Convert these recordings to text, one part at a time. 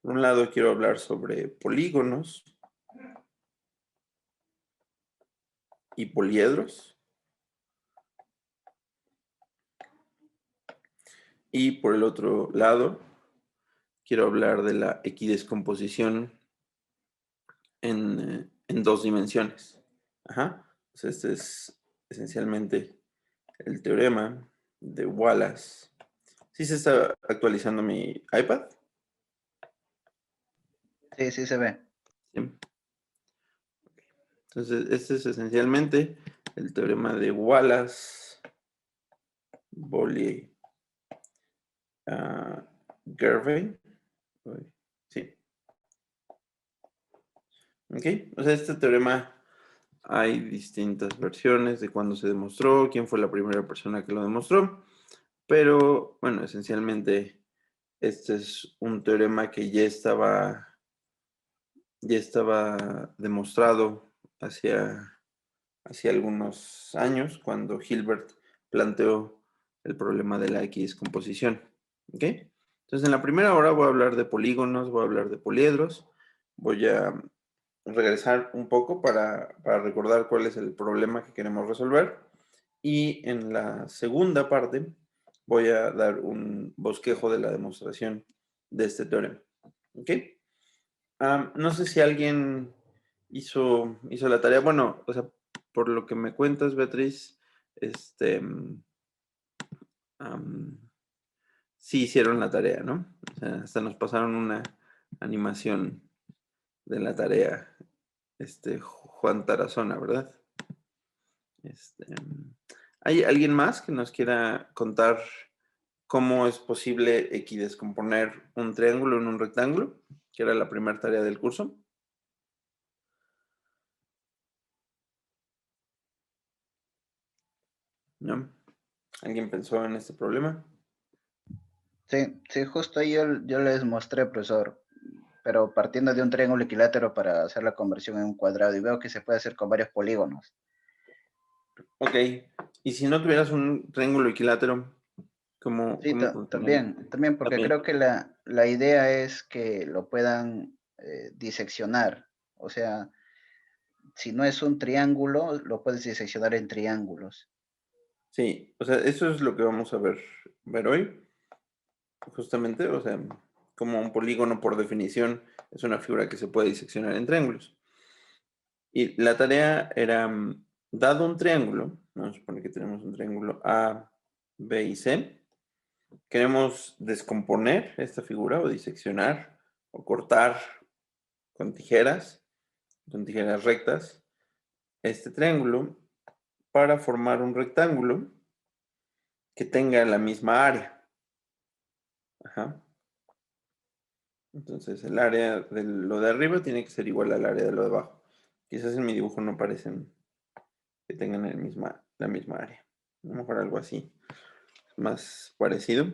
Por un lado quiero hablar sobre polígonos y poliedros. Y por el otro lado, quiero hablar de la equidescomposición en dos dimensiones. Ajá. Entonces, este es esencialmente el teorema de Wallace. ¿Sí se está actualizando mi iPad? Sí, sí se ve. Sí. Entonces, este es esencialmente el teorema de Wallace, Boole, Gervais. Sí. Ok. O sea, este teorema hay distintas versiones de cuándo se demostró, quién fue la primera persona que lo demostró, pero bueno, esencialmente este es un teorema que ya estaba demostrado hacia algunos años cuando Hilbert planteó el problema de la equidescomposición. ¿Ok? Entonces, en la primera hora voy a hablar de polígonos, voy a hablar de poliedros, voy a regresar un poco para recordar cuál es el problema que queremos resolver. Y en la segunda parte voy a dar un bosquejo de la demostración de este teorema. ¿Ok? No sé si alguien hizo la tarea. Bueno, o sea, por lo que me cuentas, Beatriz, am, sí hicieron la tarea, ¿no? O sea, hasta nos pasaron una animación de la tarea, Juan Tarazona, ¿verdad? Este, ¿Hay alguien más que nos quiera contar cómo es posible equidescomponer un triángulo en un rectángulo? Que era la primera tarea del curso. ¿No? ¿Alguien pensó en este problema? Sí, sí, justo ahí yo les mostré, profesor, pero partiendo de un triángulo equilátero para hacer la conversión en un cuadrado y veo que se puede hacer con varios polígonos. Ok. Y si no tuvieras un triángulo equilátero, ¿cómo, Sí, cómo funcionaría? también, porque También. creo que la idea es que lo puedan diseccionar. O sea, si no es un triángulo, lo puedes diseccionar en triángulos. Sí, o sea, eso es lo que vamos a ver hoy, justamente, o sea, como un polígono por definición es una figura que se puede diseccionar en triángulos. Y la tarea era, dado un triángulo, vamos a suponer que tenemos un triángulo A, B y C, queremos descomponer esta figura o diseccionar o cortar con tijeras rectas, este triángulo para formar un rectángulo que tenga la misma área. Ajá. Entonces el área de lo de arriba tiene que ser igual al área de lo de abajo. Quizás en mi dibujo no parecen que tengan la misma área. A lo mejor algo así, más parecido.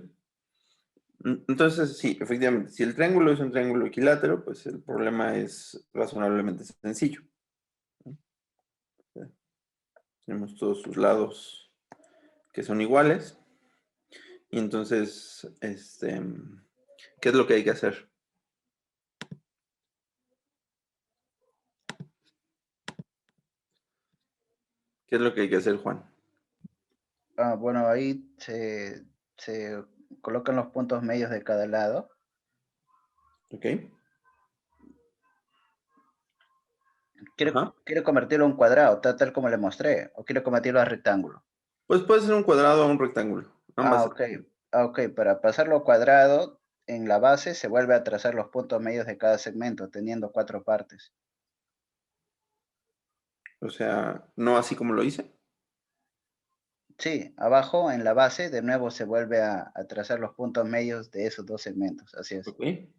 Entonces, sí, efectivamente, si el triángulo es un triángulo equilátero, pues el problema es razonablemente sencillo. Tenemos todos sus lados que son iguales. Y entonces, ¿qué es lo que hay que hacer? ¿Qué es lo que hay que hacer, Juan? Bueno, ahí se colocan los puntos medios de cada lado. ¿Ok? ¿Quiere, Ajá. quiere convertirlo en un cuadrado, tal como le mostré? ¿O quiere convertirlo a rectángulo? Pues puede ser un cuadrado o un rectángulo. Ambas. Ok. Ok, para pasarlo a cuadrado, en la base se vuelve a trazar los puntos medios de cada segmento, teniendo 4 partes. O sea, no así como lo hice. Sí, abajo en la base de nuevo se vuelve a trazar los puntos medios de esos dos segmentos, así es. Ok. Y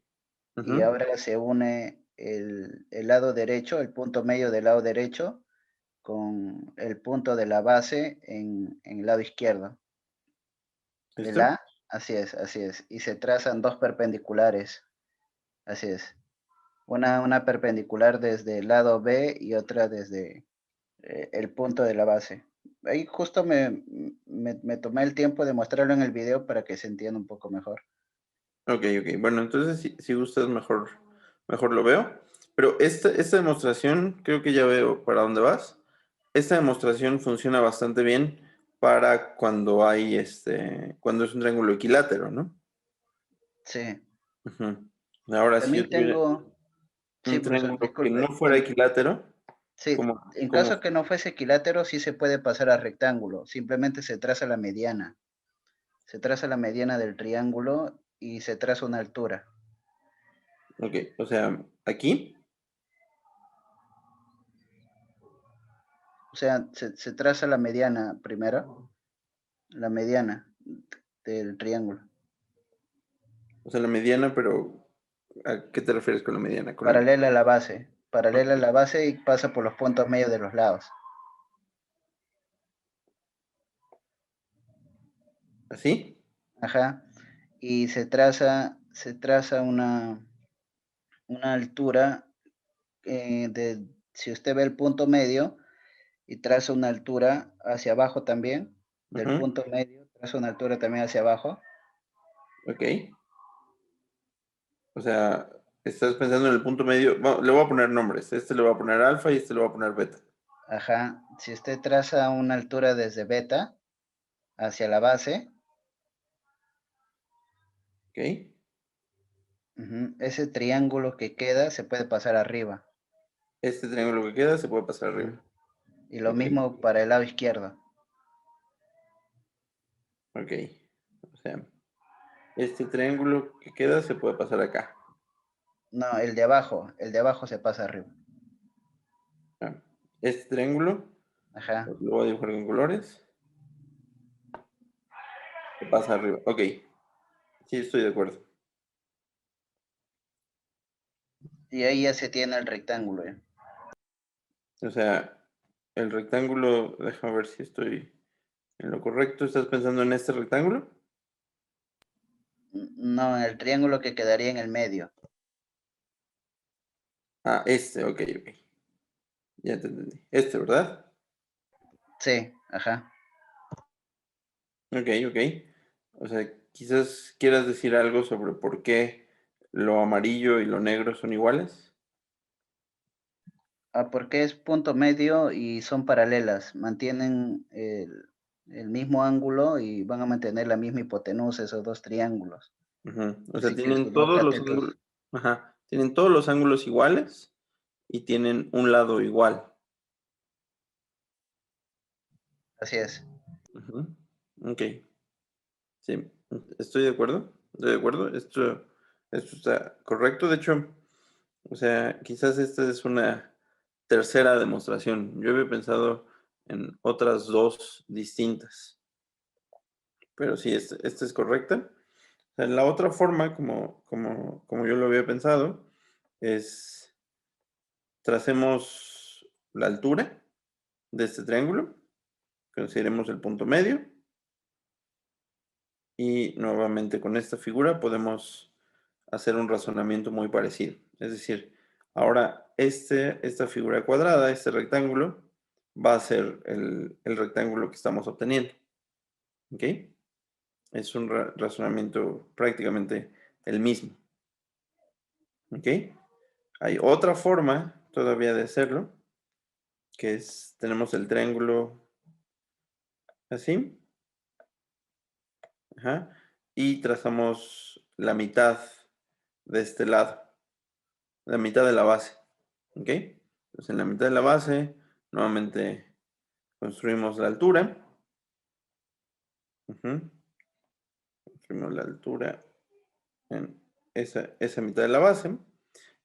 Ujú. ahora se une el lado derecho, el punto medio del lado derecho, con el punto de la base en el lado izquierdo. El ¿Listo? A, así es. Y se trazan dos perpendiculares, así es. Una perpendicular desde el lado B y otra desde el punto de la base. Ahí justo me tomé el tiempo de mostrarlo en el video para que se entienda un poco mejor. Ok, ok. Bueno, entonces si gustas mejor lo veo. Pero esta demostración, creo que ya veo para dónde vas. Esta demostración funciona bastante bien para cuando hay cuando es un triángulo equilátero, ¿no? Sí. Ujú. Ahora, si yo También tuviera tengo, sí, un profesor, triángulo que no disculpe. fuera equilátero, Sí, ¿cómo, en cómo? caso que no fuese equilátero, sí se puede pasar a rectángulo. Simplemente se traza la mediana. Se traza la mediana del triángulo y se traza una altura. Ok, o sea, aquí, O sea, se traza la mediana primero, la mediana del triángulo. o sea, la mediana, pero ¿a qué te refieres con la mediana? Paralela a la base y pasa por los puntos medios de los lados. ¿Así? Ajá. Y se traza una altura si usted ve el punto medio y traza una altura hacia abajo también, del Ujú. punto medio, traza una altura también hacia abajo. Ok. O sea, estás pensando en el punto medio. Bueno, le voy a poner nombres. Este le voy a poner alfa y este le voy a poner beta. Ajá. Si usted traza una altura desde beta hacia la base, Ok. ese triángulo que queda se puede pasar arriba. Este triángulo que queda se puede pasar arriba. Ujú. Y lo Ok. mismo para el lado izquierdo. Ok. O sea, este triángulo que queda se puede pasar acá. No, el de abajo se pasa arriba. Ah, este triángulo, Ajá. lo voy a dibujar con colores, se pasa arriba. Ok. Sí, estoy de acuerdo. Y ahí ya se tiene el rectángulo. ¿Ya? O sea, el rectángulo, déjame ver si estoy en lo correcto. ¿Estás pensando en este rectángulo? No, el triángulo que quedaría en el medio. Ah, este, ok, ok. Ya te entendí. Este, ¿verdad? Sí, ajá. Ok, ok. O sea, quizás quieras decir algo sobre por qué lo amarillo y lo negro son iguales. Ah, porque es punto medio y son paralelas. Mantienen el mismo ángulo y van a mantener la misma hipotenusa esos dos triángulos. Ujú. O sea, Así que tienen sus dos todos los catetos, ángulos, ajá, tienen todos los ángulos iguales y tienen un lado igual. así es. Ujú. Ok, sí, estoy de acuerdo, estoy de acuerdo. Esto está correcto. De hecho, o sea, quizás esta es una tercera demostración. Yo había pensado en otras dos distintas, pero sí, esta es correcta. O sea, la otra forma, como yo lo había pensado, es tracemos la altura de este triángulo, consideremos el punto medio, y nuevamente con esta figura podemos hacer un razonamiento muy parecido. Es decir, ahora esta figura cuadrada, este rectángulo, va a ser el rectángulo que estamos obteniendo. ¿Ok? Es un razonamiento prácticamente el mismo. ¿Ok? Hay otra forma todavía de hacerlo, que es, tenemos el triángulo así, ajá, y trazamos la mitad de este lado, la mitad de la base. ¿Ok? Entonces en la mitad de la base, nuevamente construimos la altura. Ujú. Construimos la altura en esa mitad de la base.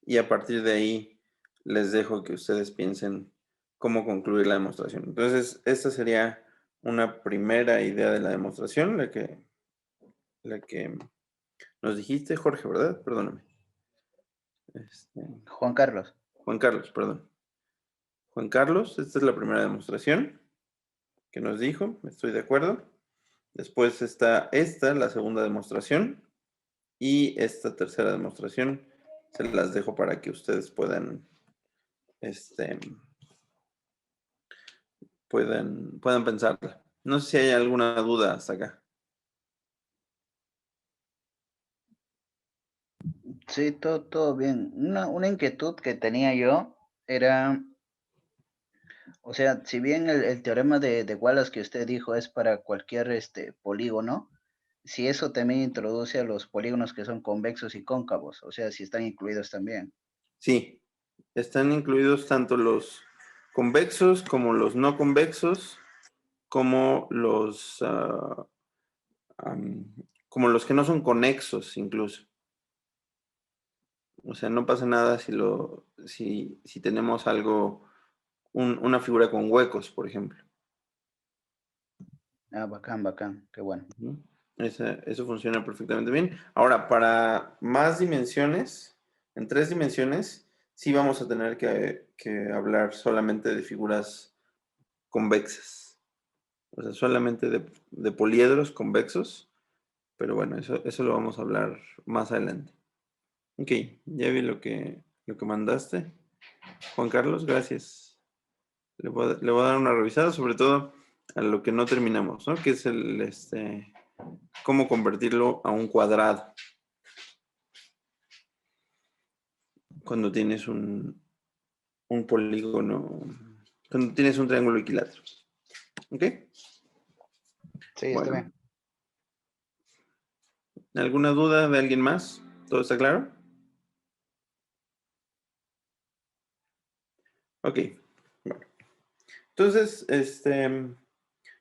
Y a partir de ahí les dejo que ustedes piensen cómo concluir la demostración. Entonces, esta sería una primera idea de la demostración, la que nos dijiste, Jorge, ¿verdad? Perdóname. Este, Juan Carlos. Juan Carlos, perdón. Juan Carlos, esta es la primera demostración que nos dijo, estoy de acuerdo. Después está esta, la segunda demostración, y esta tercera demostración se las dejo para que ustedes este, puedan pensarla. No sé si hay alguna duda hasta acá. Sí, todo bien. Una inquietud que tenía yo era, o sea, si bien el teorema de Wallace que usted dijo es para cualquier polígono, si eso también introduce a los polígonos que son convexos y cóncavos, o sea, si están incluidos también. Sí, están incluidos tanto los convexos como los no convexos, como am, como los que no son conexos incluso. O sea, no pasa nada si tenemos algo, una figura con huecos, por ejemplo. Ah, bacán, bacán, qué bueno. Ujú. Eso funciona perfectamente bien. Ahora, para más dimensiones, en 3 dimensiones, sí vamos a tener que hablar solamente de figuras convexas. O sea, solamente de poliedros convexos. Pero bueno, eso lo vamos a hablar más adelante. Ok, ya vi lo que mandaste. Juan Carlos, gracias. Le voy a dar una revisada, sobre todo a lo que no terminamos, ¿no? Que es cómo convertirlo a un cuadrado cuando tienes un polígono, cuando tienes un triángulo equilátero. ¿Ok? Sí, está Bueno, bien. ¿alguna duda de alguien más? ¿Todo está claro? Ok. Bueno. Entonces,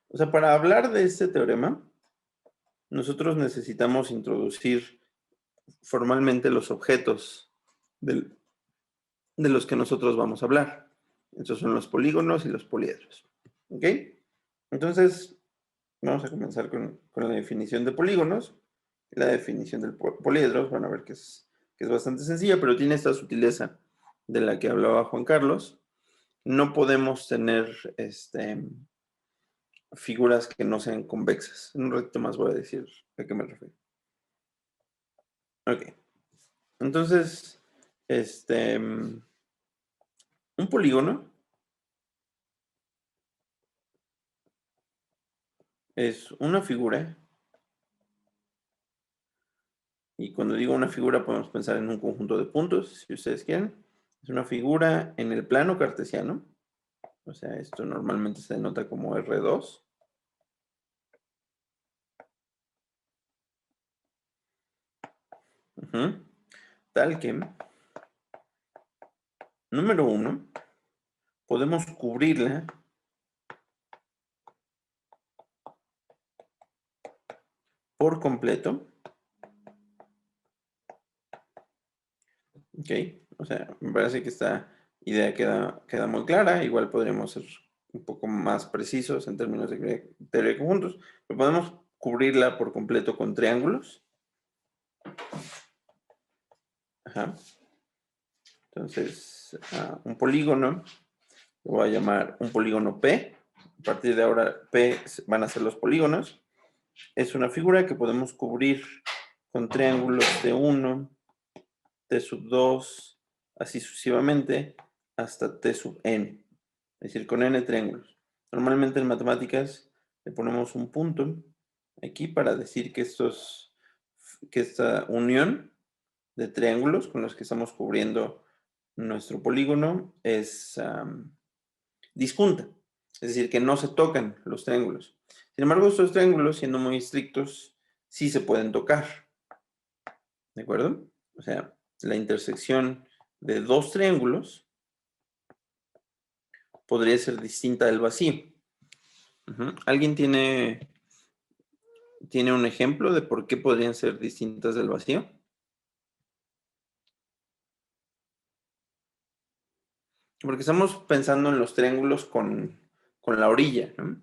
o sea, para hablar de este teorema, nosotros necesitamos introducir formalmente los objetos del- de los que nosotros vamos a hablar. Estos son los polígonos y los poliedros. ¿Ok? Entonces, vamos a comenzar con la definición de polígonos. La definición del poliedros, van a ver que es bastante sencilla, pero tiene esta sutileza de la que hablaba Juan Carlos. No podemos tener figuras que no sean convexas. En un ratito más voy a decir a qué me refiero. Ok. Entonces, un polígono es una figura, y cuando digo una figura podemos pensar en un conjunto de puntos, si ustedes quieren. Es una figura en el plano cartesiano, o sea, esto normalmente se denota como R2. Ujú. Tal que, número 1, podemos cubrirla por completo. Ok, o sea, me parece que esta idea queda muy clara. Igual podríamos ser un poco más precisos en términos de teoría de conjuntos, pero podemos cubrirla por completo con triángulos. Ajá. Entonces, un polígono, lo voy a llamar un polígono P. A partir de ahora, P van a ser los polígonos. Es una figura que podemos cubrir con triángulos de 1, T sub 2, así sucesivamente, hasta T sub n. Es decir, con n triángulos. Normalmente en matemáticas le ponemos un punto aquí para decir que esta unión de triángulos con los que estamos cubriendo nuestro polígono es disjunta. Es decir, que no se tocan los triángulos. Sin embargo, estos triángulos, siendo muy estrictos, sí se pueden tocar. ¿De acuerdo? O sea, la intersección de dos triángulos podría ser distinta del vacío. ¿Alguien tiene un ejemplo de por qué podrían ser distintas del vacío? Porque estamos pensando en los triángulos con la orilla, ¿no?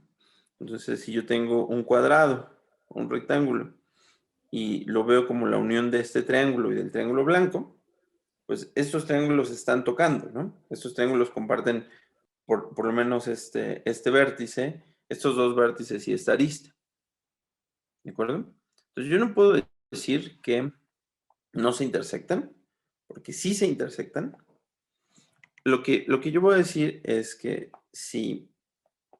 Entonces, si yo tengo un cuadrado, un rectángulo, y lo veo como la unión de este triángulo y del triángulo blanco, pues estos triángulos se están tocando, ¿no? Estos triángulos comparten por lo menos este vértice, estos dos vértices y esta arista, ¿de acuerdo? Entonces yo no puedo decir que no se intersectan, porque sí se intersectan. Lo que yo voy a decir es que si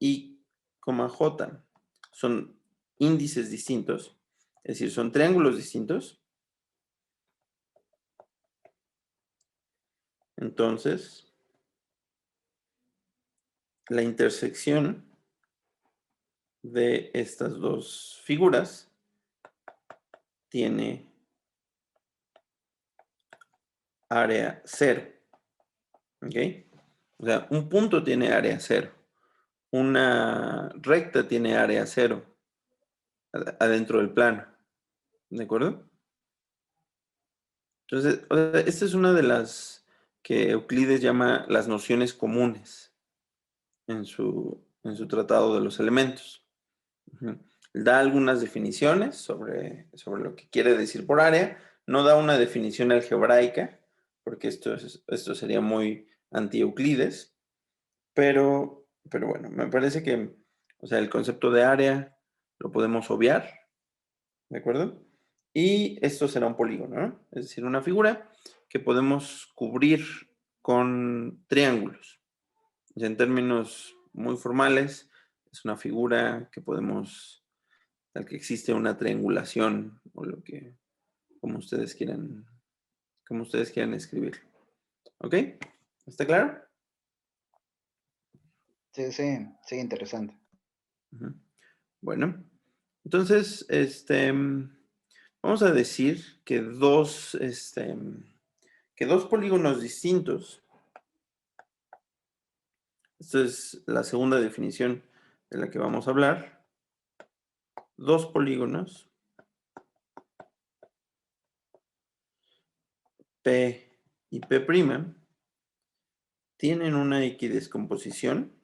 I, J son índices distintos, es decir, son triángulos distintos, Entonces, la intersección de estas dos figuras tiene área 0. ¿Ok? O sea, un punto tiene área 0. Una recta tiene área 0 adentro del plano. ¿De acuerdo? Entonces, o sea, esta es una de las que Euclides llama las nociones comunes en su tratado de los elementos. Da algunas definiciones sobre lo que quiere decir por área. No da una definición algebraica, porque esto sería muy anti-Euclides. Pero bueno, me parece que, o sea, el concepto de área lo podemos obviar, ¿de acuerdo? Y esto será un polígono, ¿no? Es decir, una figura que podemos cubrir con triángulos. O sea, en términos muy formales, es una figura que podemos, tal que existe una triangulación o lo que, como ustedes quieran escribir. ¿Ok? ¿Está claro? Sí, sí, sí, interesante. Ujú. Bueno, entonces, vamos a decir que dos polígonos distintos, esta es la segunda definición de la que vamos a hablar, dos polígonos, P y P', tienen una equidescomposición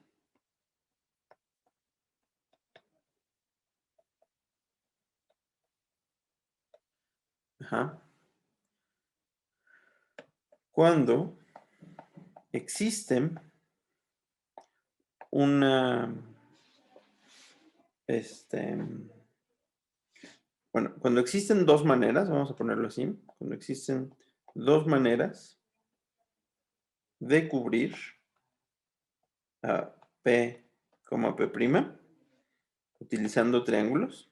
cuando existe una, bueno, cuando existen dos maneras, vamos a ponerlo así, cuando existen dos maneras de cubrir a P, P', utilizando triángulos.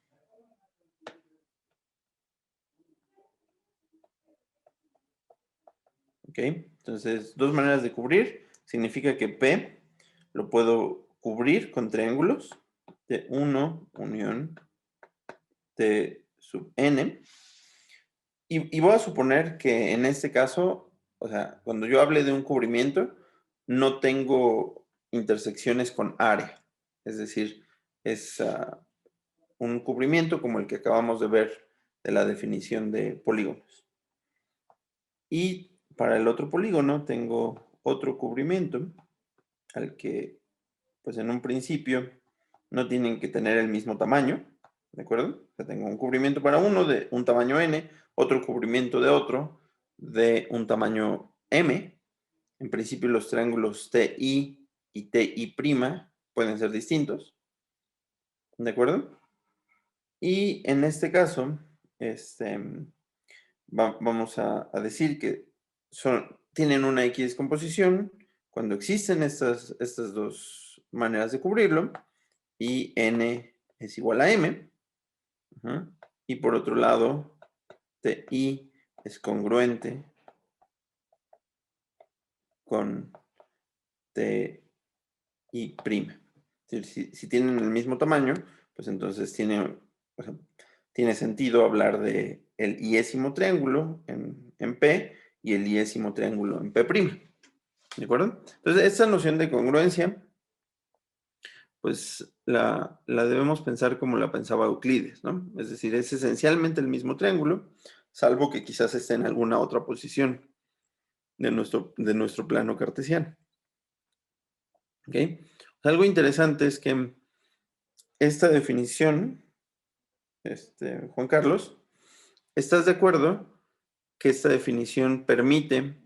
¿Ok? Entonces, dos maneras de cubrir significa que P lo puedo cubrir con triángulos de 1 unión T sub n. Y voy a suponer que en este caso, o sea, cuando yo hable de un cubrimiento, no tengo intersecciones con área. Es decir, es un cubrimiento como el que acabamos de ver de la definición de polígonos. Y para el otro polígono tengo otro cubrimiento al que, pues en un principio, no tienen que tener el mismo tamaño, ¿de acuerdo? O sea, tengo un cubrimiento para uno de un tamaño n, otro cubrimiento de otro de un tamaño m. En principio los triángulos TI y TI' pueden ser distintos, ¿de acuerdo? Y en este caso, vamos a decir que tienen una equidescomposición cuando existen estas dos maneras de cubrirlo y n es igual a m. Y por otro lado, ti es congruente con ti'. Si tienen el mismo tamaño, pues entonces tiene sentido hablar de el iésimo triángulo en P y el iésimo triángulo en P'. ¿De acuerdo? Entonces, esta noción de congruencia, pues la debemos pensar como la pensaba Euclides, ¿no? Es decir, es esencialmente el mismo triángulo, salvo que quizás esté en alguna otra posición de nuestro plano cartesiano. ¿Ok? Algo interesante es que esta definición, Juan Carlos, ¿estás de acuerdo que esta definición permite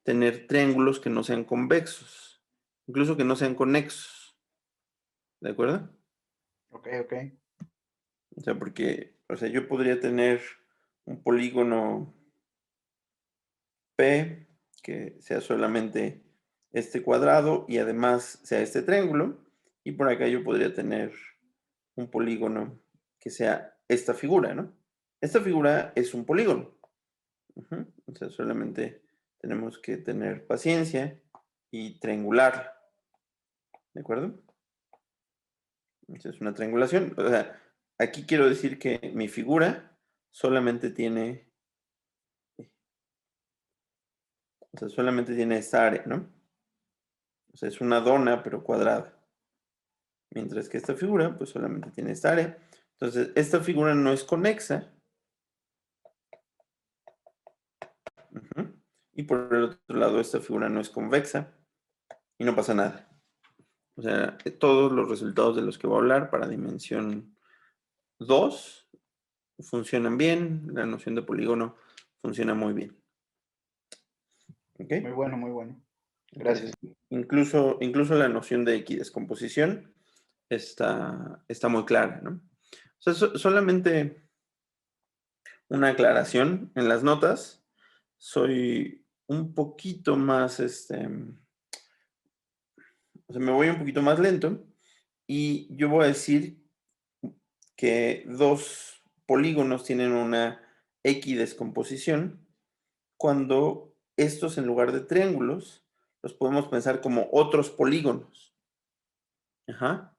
tener triángulos que no sean convexos, incluso que no sean conexos? ¿De acuerdo? Ok, ok. O sea, porque, o sea, yo podría tener un polígono P que sea solamente este cuadrado y además sea este triángulo, y por acá yo podría tener un polígono que sea esta figura, ¿no? Esta figura es un polígono. O sea, solamente tenemos que tener paciencia y triangularla. ¿De acuerdo? Esa es una triangulación. O sea, aquí quiero decir que mi figura solamente tiene, o sea, solamente tiene esta área, ¿no? O sea, es una dona, pero cuadrada. Mientras que esta figura, pues solamente tiene esta área. Entonces, esta figura no es conexa. Ujú. Y por el otro lado, esta figura no es convexa. Y no pasa nada. O sea, todos los resultados de los que voy a hablar para dimensión 2 funcionan bien. La noción de polígono funciona muy bien. ¿Ok? Muy bueno, muy bueno. Entonces, Gracias. incluso la noción de equidescomposición está muy clara, ¿no? O sea, solamente una aclaración. En las notas soy un poquito más, o sea, me voy un poquito más lento y yo voy a decir que dos polígonos tienen una equidescomposición cuando estos en lugar de triángulos los podemos pensar como otros polígonos. Ajá.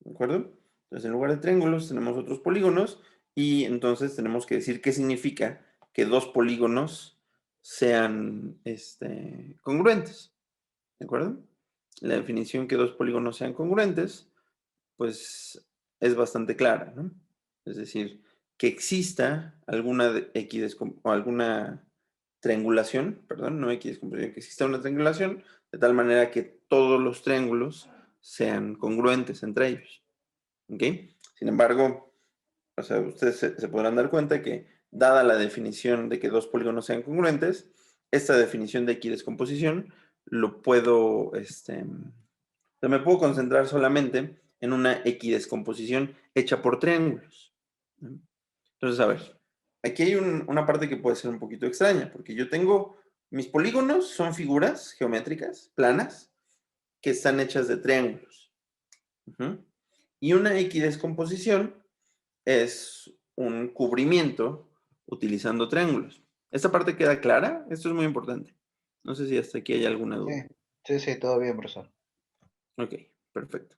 ¿De acuerdo? Entonces, en lugar de triángulos tenemos otros polígonos y entonces tenemos que decir qué significa que dos polígonos sean congruentes. ¿De acuerdo? La definición que dos polígonos sean congruentes, pues es bastante clara, ¿no? Es decir, que exista alguna o alguna triangulación, perdón, no equidescomposición, que exista una triangulación de tal manera que todos los triángulos sean congruentes entre ellos. ¿Ok? Sin embargo, o sea, ustedes se podrán dar cuenta que, dada la definición de que dos polígonos sean congruentes, esta definición de equidescomposición lo puedo, o sea, me puedo concentrar solamente en una equidescomposición hecha por triángulos. ¿No? Entonces, a ver, aquí hay una parte que puede ser un poquito extraña, porque yo tengo, mis polígonos son figuras geométricas, planas, que están hechas de triángulos. Ujú. Y una equidescomposición es un cubrimiento utilizando triángulos. ¿Esta parte queda clara? Esto es muy importante. No sé si hasta aquí hay alguna Sí, duda. sí, sí, todo bien, profesor. Ok, perfecto.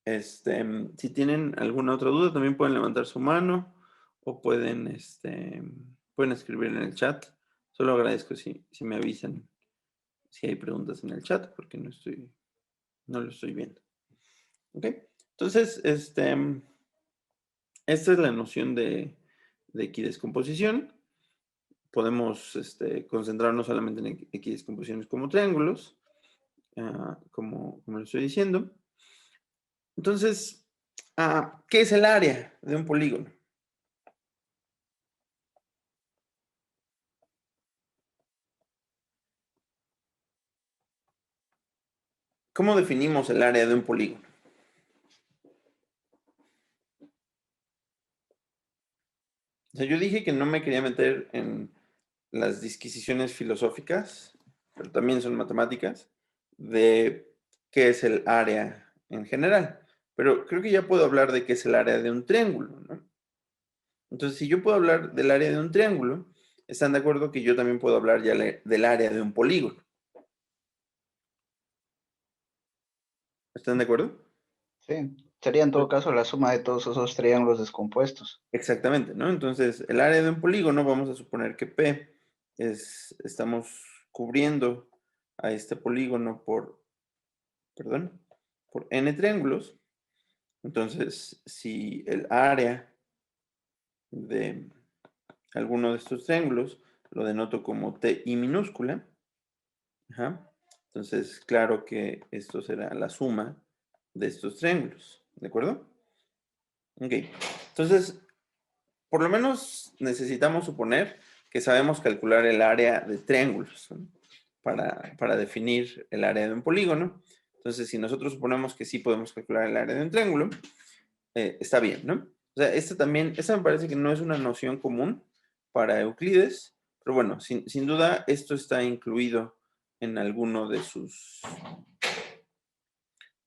Si tienen alguna otra duda, también pueden levantar su mano o pueden escribir en el chat. Solo agradezco si me avisan si hay preguntas en el chat, porque no lo estoy viendo. Ok, entonces, esta es la noción de equidescomposición. Podemos concentrarnos solamente en equidescomposiciones como triángulos, como lo estoy diciendo. Entonces, ¿qué es el área de un polígono? ¿Cómo definimos el área de un polígono? O sea, yo dije que no me quería meter en las disquisiciones filosóficas, pero también son matemáticas, de qué es el área en general. Pero creo que ya puedo hablar de qué es el área de un triángulo, ¿no? Entonces, si yo puedo hablar del área de un triángulo, ¿están de acuerdo que yo también puedo hablar ya del área de un polígono? ¿Están de acuerdo? Sí, sería en todo caso la suma de todos esos triángulos descompuestos. Exactamente, ¿no? Entonces, el área de un polígono, vamos a suponer que P estamos cubriendo a este polígono perdón, por n triángulos. Entonces, si el área de alguno de estos triángulos lo denoto como TI minúscula, ajá, entonces, claro que esto será la suma de estos triángulos, ¿de acuerdo? Ok, entonces, por lo menos necesitamos suponer que sabemos calcular el área de triángulos, ¿no? Para definir el área de un polígono. Entonces, si nosotros suponemos que sí podemos calcular el área de un triángulo, está bien, ¿no? O sea, esta me parece que no es una noción común para Euclides, pero bueno, sin duda esto está incluido en alguno de sus,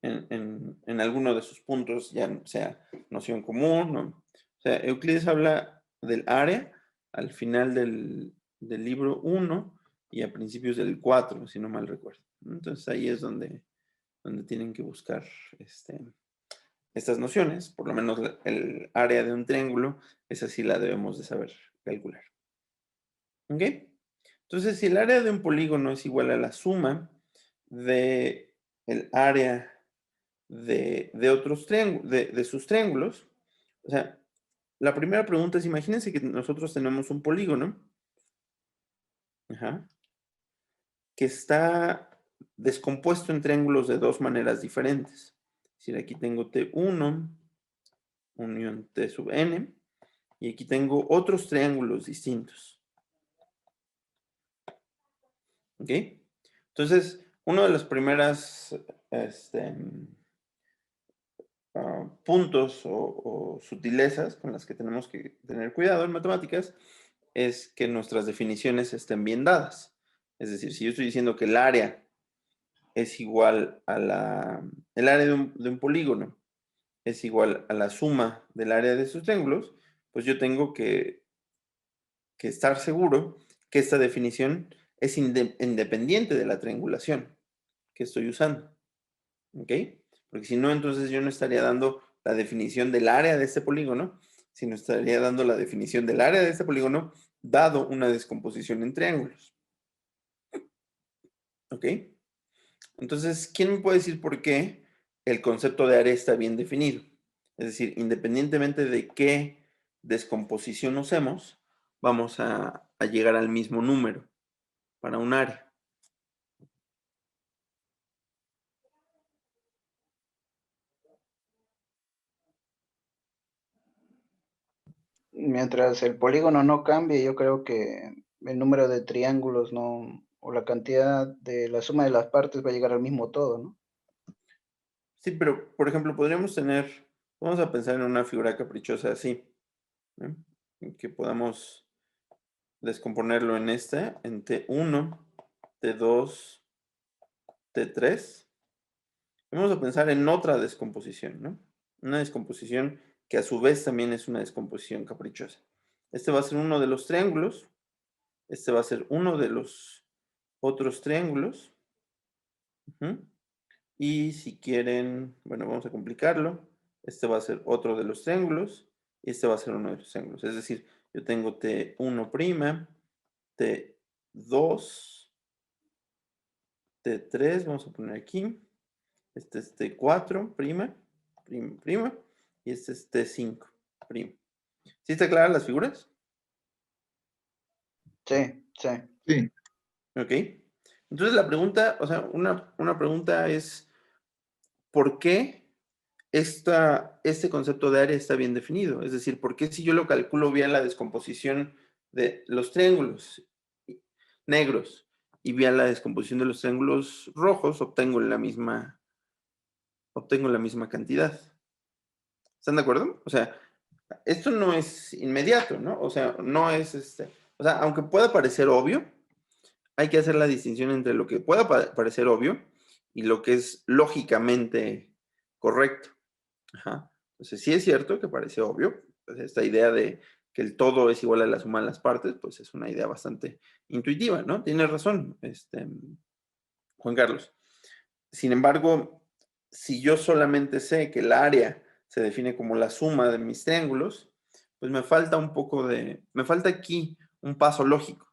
en alguno de sus puntos, ya sea noción común, ¿no? O sea, Euclides habla del área al final del libro 1 y a principios del 4, si no mal recuerdo. Entonces ahí es donde tienen que buscar estas nociones, por lo menos el área de un triángulo, esa sí la debemos de saber calcular. ¿Ok? Entonces, si el área de un polígono es igual a la suma de el área de otros triángulos, de sus triángulos, o sea, la primera pregunta es, imagínense que nosotros tenemos un polígono, ajá, que está descompuesto en triángulos de dos maneras diferentes. Es decir, aquí tengo T1 unión T sub n, y aquí tengo otros triángulos distintos. ¿Ok? Entonces, una de las primeras puntos o sutilezas con las que tenemos que tener cuidado en matemáticas es que nuestras definiciones estén bien dadas. Es decir, si yo estoy diciendo que el área es igual a el área de un polígono es igual a la suma del área de sus triángulos, pues yo tengo que estar seguro que esta definición es independiente de la triangulación que estoy usando. ¿Ok? Porque si no, entonces yo no estaría dando la definición del área de este polígono, sino estaría dando la definición del área de este polígono dado una descomposición en triángulos. ¿Ok? Entonces, ¿quién me puede decir por qué el concepto de área está bien definido? Es decir, independientemente de qué descomposición usemos, vamos a llegar al mismo número para un área. Mientras el polígono no cambie, yo creo que el número de triángulos no, o la cantidad de la suma de las partes va a llegar al mismo todo, ¿no? Sí, pero por ejemplo, vamos a pensar en una figura caprichosa así, ¿no? En que podamos descomponerlo en en T1, T2, T3. Vamos a pensar en otra descomposición, ¿no? Una descomposición que a su vez también es una descomposición caprichosa. Este va a ser uno de los triángulos, este va a ser uno de los otros triángulos. Ujú. Y si quieren, bueno, vamos a complicarlo. Este va a ser otro de los triángulos y este va a ser uno de los triángulos. Es decir, yo tengo T1', T2, T3, vamos a poner aquí. Este es T4', prima, y este es T5'. ¿Sí está clara las figuras? Sí, sí. Sí, Ok. Entonces la pregunta, o sea, una pregunta es, ¿por qué este concepto de área está bien definido? Es decir, ¿por qué si yo lo calculo bien la descomposición de los triángulos negros y bien la descomposición de los triángulos rojos, obtengo la misma cantidad? ¿Están de acuerdo? O sea, esto no es inmediato, ¿no? O sea, no es o sea, aunque pueda parecer obvio, hay que hacer la distinción entre lo que pueda parecer obvio y lo que es lógicamente correcto. Ajá. Entonces, sí es cierto que parece obvio, pues, esta idea de que el todo es igual a la suma de las partes, pues es una idea bastante intuitiva, ¿no? Tienes razón, Juan Carlos. Sin embargo, si yo solamente sé que el área se define como la suma de mis triángulos, pues me falta aquí un paso lógico.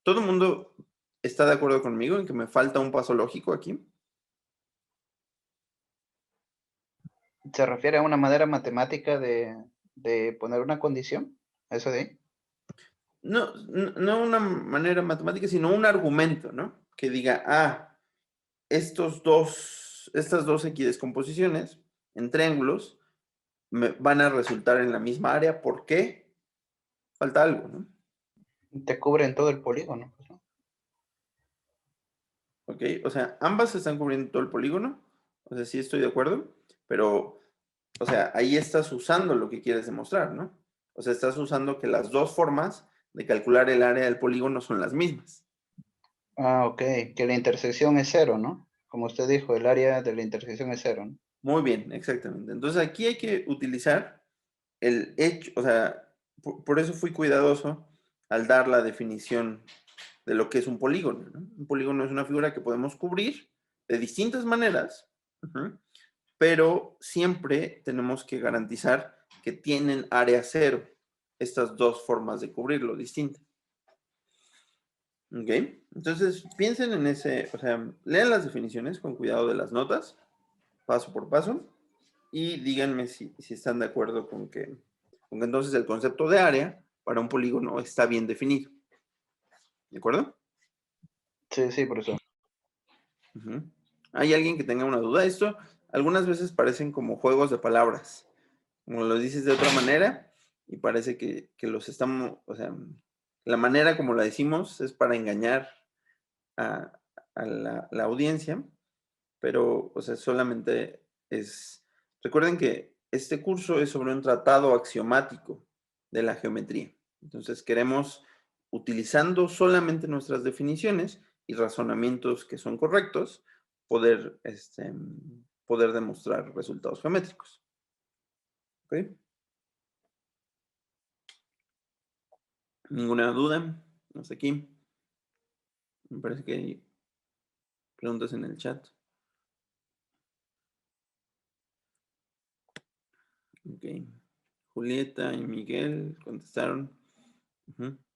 ¿Todo el mundo está de acuerdo conmigo en que me falta un paso lógico aquí? ¿Se refiere a una manera matemática de poner una condición? ¿Eso de ahí? No una manera matemática, sino un argumento, ¿no? Que diga, estas dos equidescomposiciones en triángulos van a resultar en la misma área. ¿Por qué? Falta algo, ¿no? Te cubren todo el polígono, pues, ¿no? ¿Ok? O sea, ambas están cubriendo todo el polígono. O sea, sí estoy de acuerdo, pero, o sea, ahí estás usando lo que quieres demostrar, ¿no? O sea, estás usando que las dos formas de calcular el área del polígono son las mismas. Ah, ok, que la intersección es cero, ¿no? Como usted dijo, el área de la intersección es cero, ¿no? Muy bien, exactamente. Entonces aquí hay que utilizar el hecho, o sea, por eso fui cuidadoso al dar la definición de lo que es un polígono, ¿no? Un polígono es una figura que podemos cubrir de distintas maneras, pero siempre tenemos que garantizar que tienen área cero, estas dos formas de cubrirlo distintas. ¿Ok? Entonces, piensen en ese, o sea, lean las definiciones con cuidado de las notas, paso por paso, y díganme si están de acuerdo con que entonces el concepto de área para un polígono está bien definido. ¿De acuerdo? Sí, sí, profesor. ¿Hay alguien que tenga una duda? Esto algunas veces parecen como juegos de palabras, como lo dices de otra manera y parece que los estamos, o sea, la manera como la decimos es para engañar a la audiencia, pero, o sea, solamente es, recuerden que este curso es sobre un tratado axiomático de la geometría. Entonces queremos, utilizando solamente nuestras definiciones y razonamientos que son correctos, poder, poder demostrar resultados geométricos. ¿Ok? ¿Ninguna duda? Hasta aquí. Me parece que hay preguntas en el chat. Ok. Julieta y Miguel contestaron.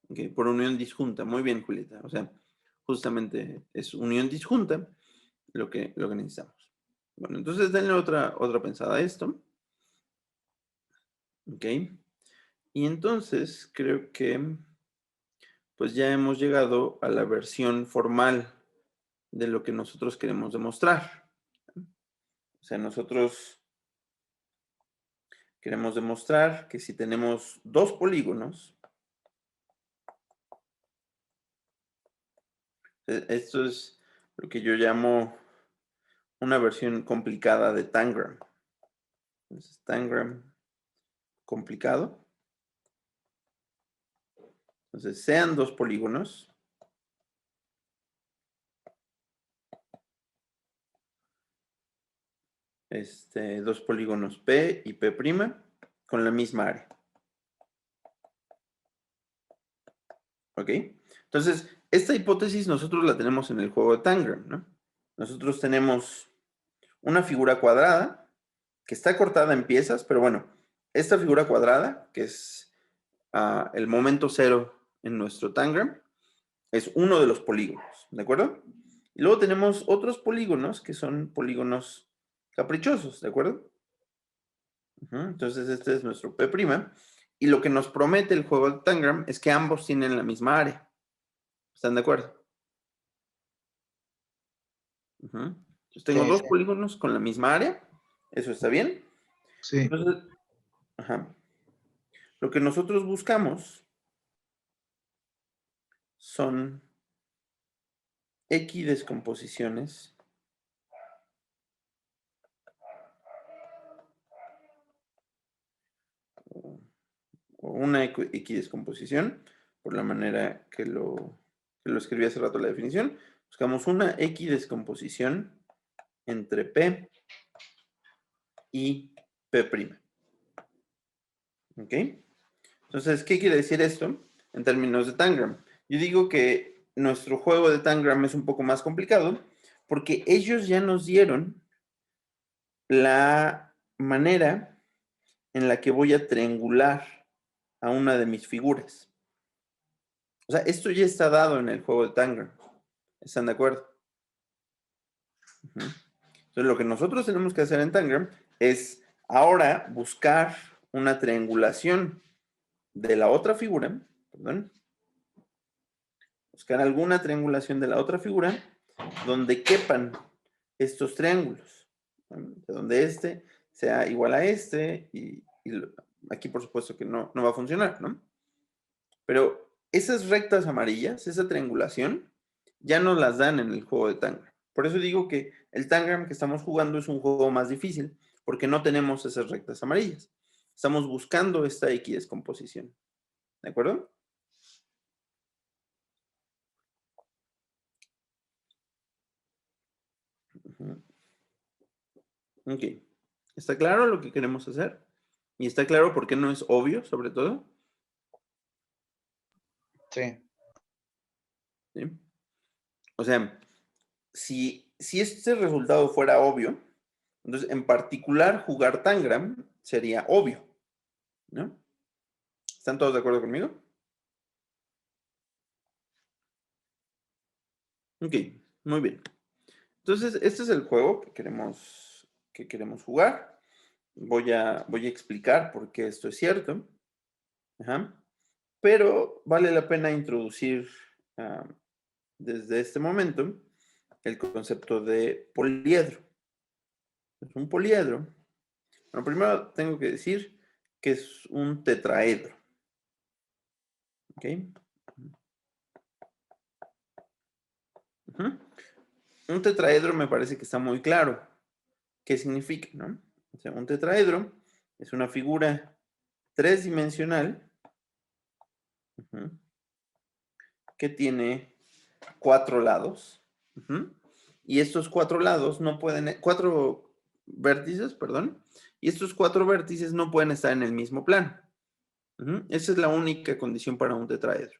Okay. Por unión disjunta. Muy bien, Julieta. O sea, justamente es unión disjunta lo que necesitamos. Bueno, entonces denle otra pensada a esto. Ok. Y entonces creo que pues ya hemos llegado a la versión formal de lo que nosotros queremos demostrar. O sea, nosotros queremos demostrar que si tenemos dos polígonos, esto es lo que yo llamo una versión complicada de Tangram. Entonces, Tangram complicado. Entonces, sean dos polígonos. Dos polígonos P y P' con la misma área. ¿Ok? Entonces, esta hipótesis nosotros la tenemos en el juego de Tangram, ¿no? Nosotros tenemos una figura cuadrada que está cortada en piezas, pero bueno, esta figura cuadrada, que es el momento cero en nuestro Tangram, es uno de los polígonos, ¿de acuerdo? Y luego tenemos otros polígonos que son polígonos caprichosos, ¿de acuerdo? Entonces este es nuestro P'. Y lo que nos promete el juego de Tangram es que ambos tienen la misma área. ¿Están de acuerdo? Entonces tengo Sí, dos sí. polígonos con la misma área. ¿Eso está bien? Sí. Entonces, lo que nosotros buscamos son equidescomposiciones o una equidescomposición, por la manera que lo escribí hace rato la definición. Buscamos una equidescomposición entre P y P'. ¿Ok? Entonces, ¿qué quiere decir esto en términos de Tangram? Yo digo que nuestro juego de Tangram es un poco más complicado porque ellos ya nos dieron la manera en la que voy a triangular a una de mis figuras. O sea, esto ya está dado en el juego de Tangram. ¿Están de acuerdo? Entonces, lo que nosotros tenemos que hacer en Tangram es ahora buscar una triangulación de la otra figura, perdón, buscar alguna triangulación de la otra figura donde quepan estos triángulos, de donde este sea igual a este y aquí por supuesto que no va a funcionar, ¿no? Pero esas rectas amarillas, esa triangulación, ya nos las dan en el juego de Tangram. Por eso digo que el Tangram que estamos jugando es un juego más difícil, porque no tenemos esas rectas amarillas. Estamos buscando esta equidescomposición. ¿De acuerdo? Ok. ¿Está claro lo que queremos hacer? ¿Y está claro por qué no es obvio, sobre todo? Sí. ¿Sí? O sea, si este resultado fuera obvio, entonces en particular jugar Tangram sería obvio, ¿no? ¿Están todos de acuerdo conmigo? Ok, muy bien. Entonces, este es el juego que queremos jugar. Voy a explicar por qué esto es cierto. Ajá. Pero vale la pena introducir desde este momento el concepto de poliedro. Es un poliedro. Bueno, primero tengo que decir que es un tetraedro. ¿Ok? Ujú. Un tetraedro me parece que está muy claro. ¿Qué significa, no? O sea, un tetraedro es una figura tridimensional, ujú, que tiene 4 lados. Ujú, y estos 4 lados no pueden, 4 vértices, perdón, y estos 4 vértices no pueden estar en el mismo plano. Ujú, esa es la única condición para un tetraedro.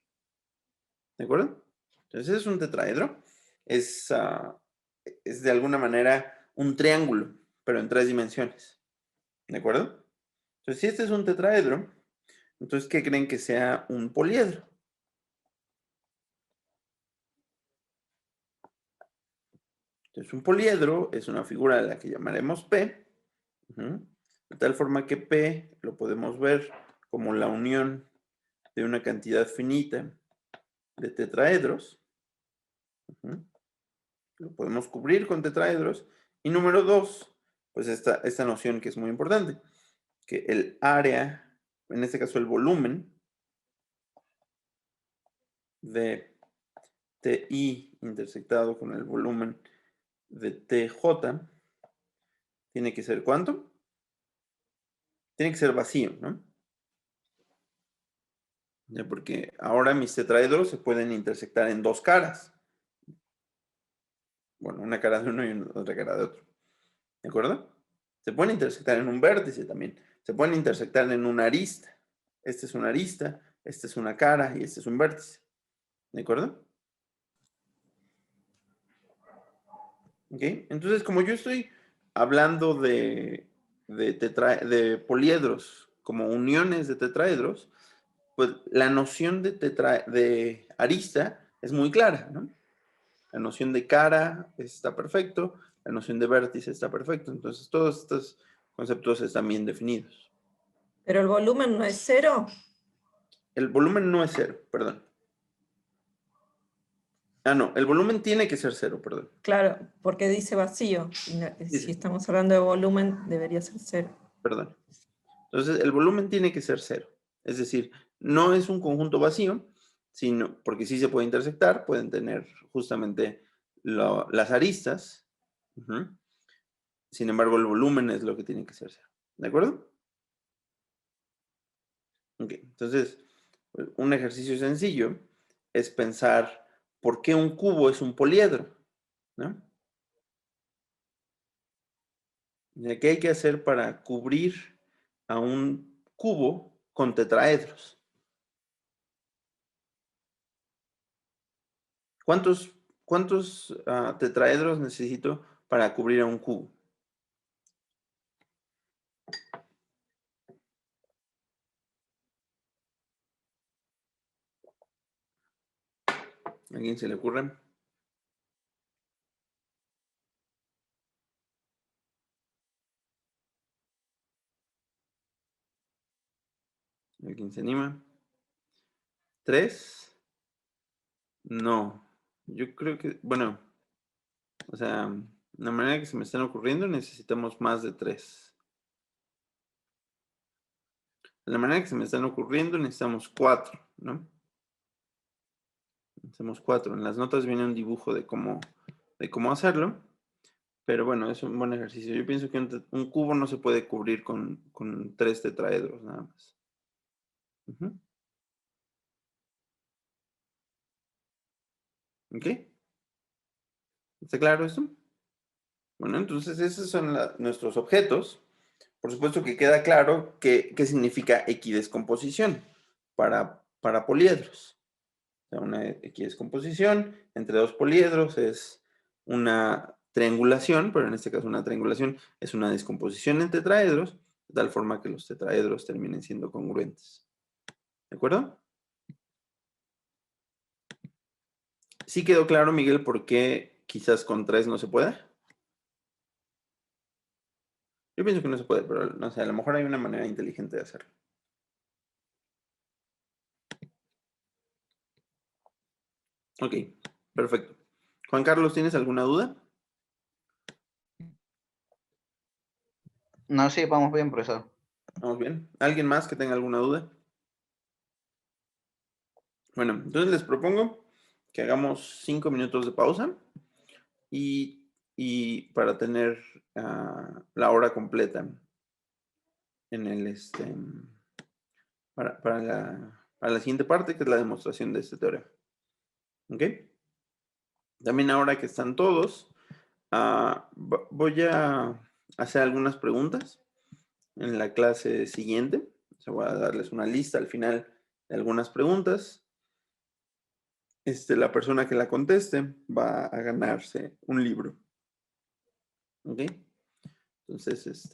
¿De acuerdo? Entonces es un tetraedro. Es, es de alguna manera un triángulo, pero en 3 dimensiones. ¿De acuerdo? Entonces, si este es un tetraedro, entonces, ¿qué creen que sea un poliedro? Entonces, un poliedro es una figura a la que llamaremos P, ujú, de tal forma que P lo podemos ver como la unión de una cantidad finita de tetraedros. Ujú, lo podemos cubrir con tetraedros. Y número 2, pues esta noción que es muy importante, que el área, en este caso el volumen de TI intersectado con el volumen de TJ, tiene que ser ¿cuánto? Tiene que ser vacío, ¿no? Ya, porque ahora mis tetraedros se pueden intersectar en 2 caras. Bueno, una cara de uno y otra cara de otro. ¿De acuerdo? Se pueden intersectar en un vértice también. Se pueden intersectar en una arista. Esta es una arista, esta es una cara y este es un vértice. ¿De acuerdo? ¿Ok? Entonces, como yo estoy hablando de poliedros como uniones de tetraedros, pues la noción de arista es muy clara, ¿no? La noción de cara está perfecto, la noción de vértice está perfecto. Entonces, todos estos conceptos están bien definidos. ¿Pero el volumen no es cero? El volumen no es cero, perdón. Ah, no, el volumen tiene que ser cero, perdón. Claro, porque dice vacío. Si estamos hablando de volumen, debería ser cero. Perdón. Entonces, el volumen tiene que ser cero. Es decir, no es un conjunto vacío, sino porque sí se puede intersectar, pueden tener justamente las aristas. Ujú. Sin embargo, el volumen es lo que tiene que ser cero. ¿De acuerdo? Ok, entonces, pues, un ejercicio sencillo es pensar por qué un cubo es un poliedro, ¿no? ¿Qué hay que hacer para cubrir a un cubo con tetraedros? ¿Cuántos tetraedros necesito para cubrir a un cubo? ¿A alguien se le ocurre? ¿Alguien se anima? ¿3? No. Yo creo que, bueno, o sea, la manera que se me están ocurriendo necesitamos más de 3. De la manera que se me están ocurriendo necesitamos 4, ¿no? Necesitamos 4. En las notas viene un dibujo de cómo hacerlo, pero bueno, es un buen ejercicio. Yo pienso que un cubo no se puede cubrir con 3 tetraedros nada más. Ujú. ¿Ok? ¿Está claro esto? Bueno, entonces esos son nuestros objetos. Por supuesto que queda claro qué significa equidescomposición para poliedros. sea, una equidescomposición entre dos poliedros es una triangulación, pero en este caso una triangulación es una descomposición entre tetraedros, de tal forma que los tetraedros terminen siendo congruentes. ¿De acuerdo? ¿Sí quedó claro, Miguel, por qué quizás con 3 no se puede? Yo pienso que no se puede, pero no sé, a lo mejor hay una manera inteligente de hacerlo. Ok, perfecto. Juan Carlos, ¿tienes alguna duda? No, sí, vamos bien, profesor. Vamos bien. ¿Alguien más que tenga alguna duda? Bueno, entonces les propongo que hagamos 5 minutos de pausa y para tener la hora completa en el para la siguiente parte, que es la demostración de este teorema. ¿Ok? También ahora que están todos, voy a hacer algunas preguntas en la clase siguiente. O sea, voy a darles una lista al final de algunas preguntas. La persona que la conteste va a ganarse un libro. ¿Ok? Entonces,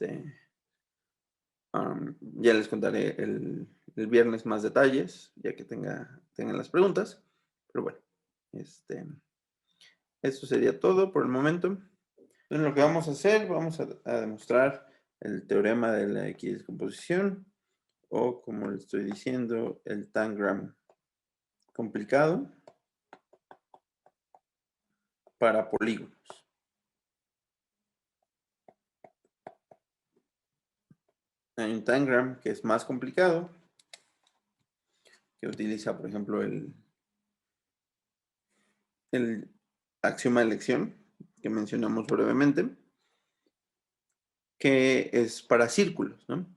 ya les contaré el viernes más detalles, ya que tengan las preguntas. Pero bueno, esto sería todo por el momento. Entonces, lo que vamos a hacer, vamos a demostrar el teorema de la equidescomposición, o como le estoy diciendo, el tangram complicado para polígonos. Hay un tangram que es más complicado, que utiliza, por ejemplo, el axioma de elección, que mencionamos brevemente, que es para círculos, ¿no?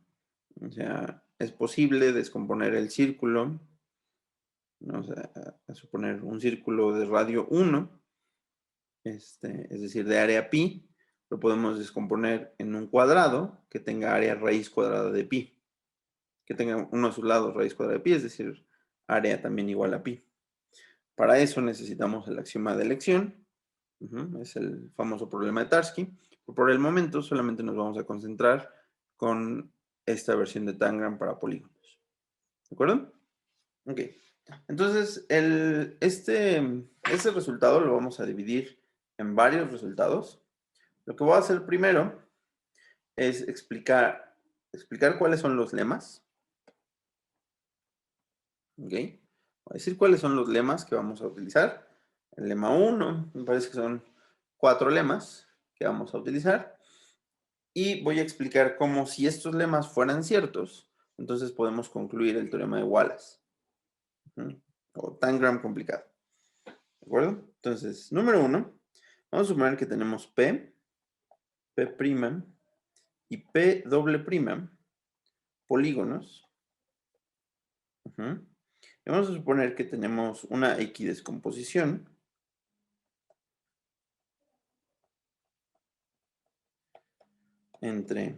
O sea, es posible descomponer el círculo, ¿no? O sea, a suponer un círculo de radio 1, es decir, de área pi, lo podemos descomponer en un cuadrado que tenga área raíz cuadrada de pi, que tenga uno de sus lados raíz cuadrada de pi, es decir, área también igual a pi. Para eso necesitamos el axioma de elección, es el famoso problema de Tarski. Por el momento solamente nos vamos a concentrar con esta versión de Tangram para polígonos. ¿De acuerdo? Ok. Entonces, este resultado lo vamos a dividir en varios resultados. Lo que voy a hacer primero es explicar cuáles son los lemas. ¿Ok? Voy a decir cuáles son los lemas que vamos a utilizar. El lema 1, me parece que son 4 lemas que vamos a utilizar. Y voy a explicar cómo, si estos lemas fueran ciertos, entonces podemos concluir el teorema de Wallace. O tangram complicado. ¿De acuerdo? Entonces, número 1, vamos a suponer que tenemos P' y P doble prima polígonos. Y vamos a suponer que tenemos una equidescomposición entre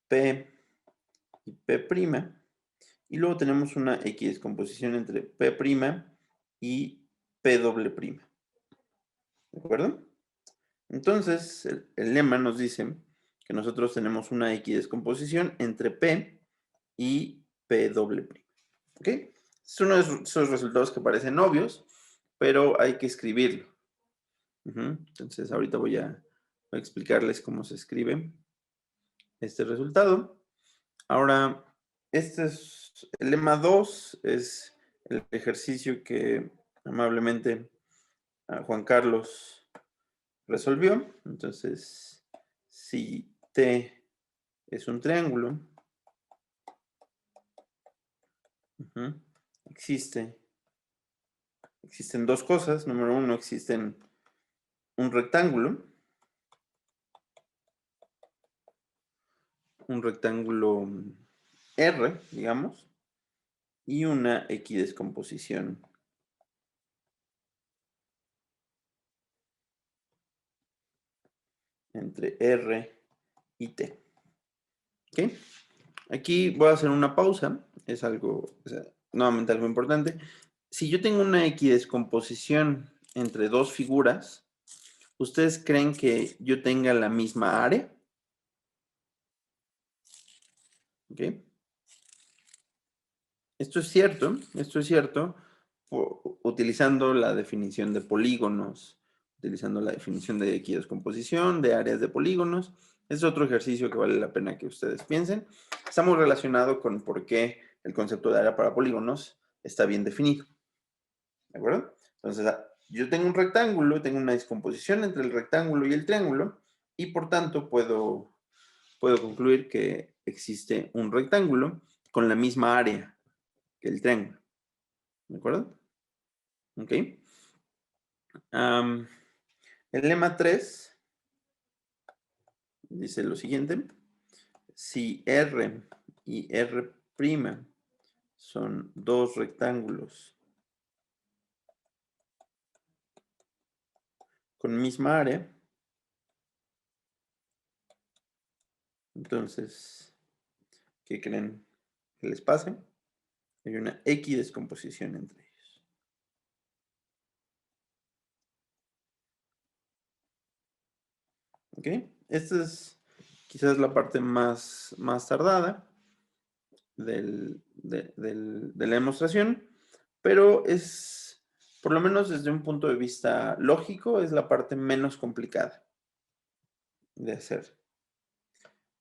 P y P', y luego tenemos una equidescomposición entre P' y P doble prima. ¿De acuerdo? Entonces, el lema nos dice que nosotros tenemos una equidescomposición entre P y P doble prima. ¿Ok? Es uno de esos resultados que parecen obvios, pero hay que escribirlo. Entonces, ahorita voy a explicarles cómo se escribe este resultado. Ahora, el lema 2 es el ejercicio que amablemente Juan Carlos resolvió. Entonces, si T es un triángulo, existen dos cosas. Número 1, existen un rectángulo R, digamos, y una equidescomposición entre R y T. ¿Ok? Aquí voy a hacer una pausa. Es algo, nuevamente algo importante. si yo tengo una equidescomposición entre dos figuras, ¿ustedes creen que yo tenga la misma área? ¿Ok? Esto es cierto, utilizando la definición de polígonos, utilizando la definición de equidescomposición, de áreas de polígonos. Es otro ejercicio que vale la pena que ustedes piensen. Está muy relacionado con por qué el concepto de área para polígonos está bien definido. ¿De acuerdo? Entonces, yo tengo un rectángulo, tengo una descomposición entre el rectángulo y el triángulo, y por tanto puedo concluir que existe un rectángulo con la misma área que el triángulo. ¿De acuerdo? Ok. El lema 3 dice lo siguiente. Si R y R' son dos rectángulos con misma área, entonces, ¿qué creen que les pase? Hay una equidescomposición entre ellos. ¿Ok? Esta es quizás la parte más tardada de la demostración, pero es, por lo menos desde un punto de vista lógico, es la parte menos complicada de hacer.